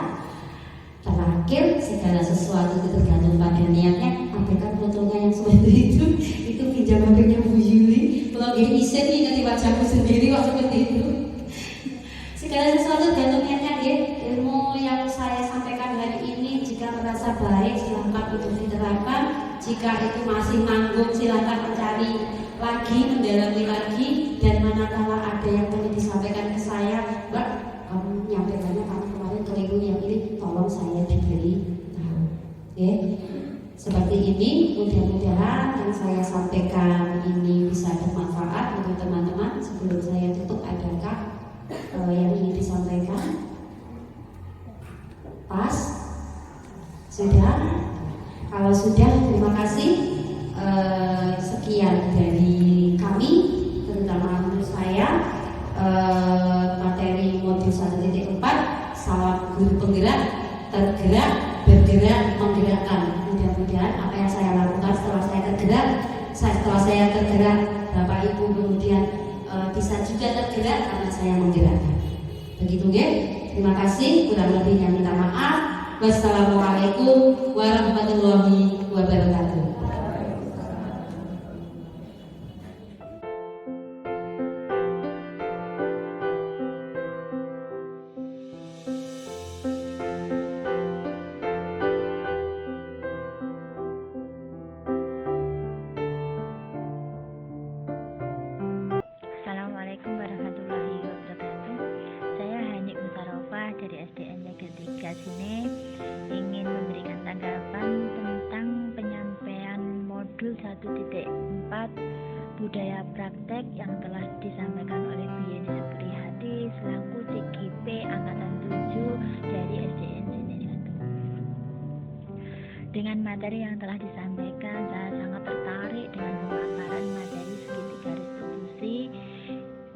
Speaker 1: Terakhir, segala sesuatu itu tergantung pada niatnya. Apakah fotonya yang seperti itu pinjam HP-nya Bu Yuli. Kalau gini isen nih nanti wajahku sendiri kok seperti itu. Segala sesuatu tergantung niatnya ya. Ilmu yang saya sampaikan hari ini jika merasa baik silahkan untuk diterapkan. Jika itu masih nanggung silahkan mencari lagi, mendalami lagi. Dan manakala ada yang perlu disampaikan ke saya, Mbak, kamu nyampaikannya kamu kemarin keliru yang ini, tolong saya diberi tahu. Ya, seperti ini. Mudah-mudahan yang saya sampaikan ini bisa bermanfaat untuk teman-teman. Sebelum saya tutup, adakah yang ingin disampaikan? Pas? Sudah? Kalau sudah, terima kasih. Sekian dari kami, terutama menurut saya. Materi modul 1.4, salam guru penggerak, tergerak, bergerak, menggerakkan. Mudah-mudahan apa yang saya lakukan setelah saya tergerak, Bapak Ibu kemudian bisa juga tergerak karena saya menggerakkan. Begitu ya. Terima kasih, kurang lebihnya minta maaf. Wassalamualaikum warahmatullahi wabarakatuh.
Speaker 4: Assalamualaikum warahmatullahi wabarakatuh. Saya Hanik Musarofah dari SDN Negeri 3 sini ingin memberikan tanggapan tentang penyampaian modul 1.4 budaya praktek yang telah disampaikan oleh Bu Yeni Supriyati selaku CGP Angkatan 7 dari SDN sini 1. Dengan materi yang telah disampaikan, saya sangat tertarik dengan pemaparan materi segitiga restitusi.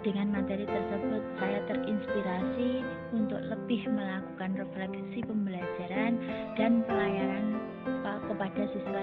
Speaker 4: Dengan materi tersebut, saya terinspirasi untuk lebih melakukan refleksi pembelajaran dan pelayanan kepada siswa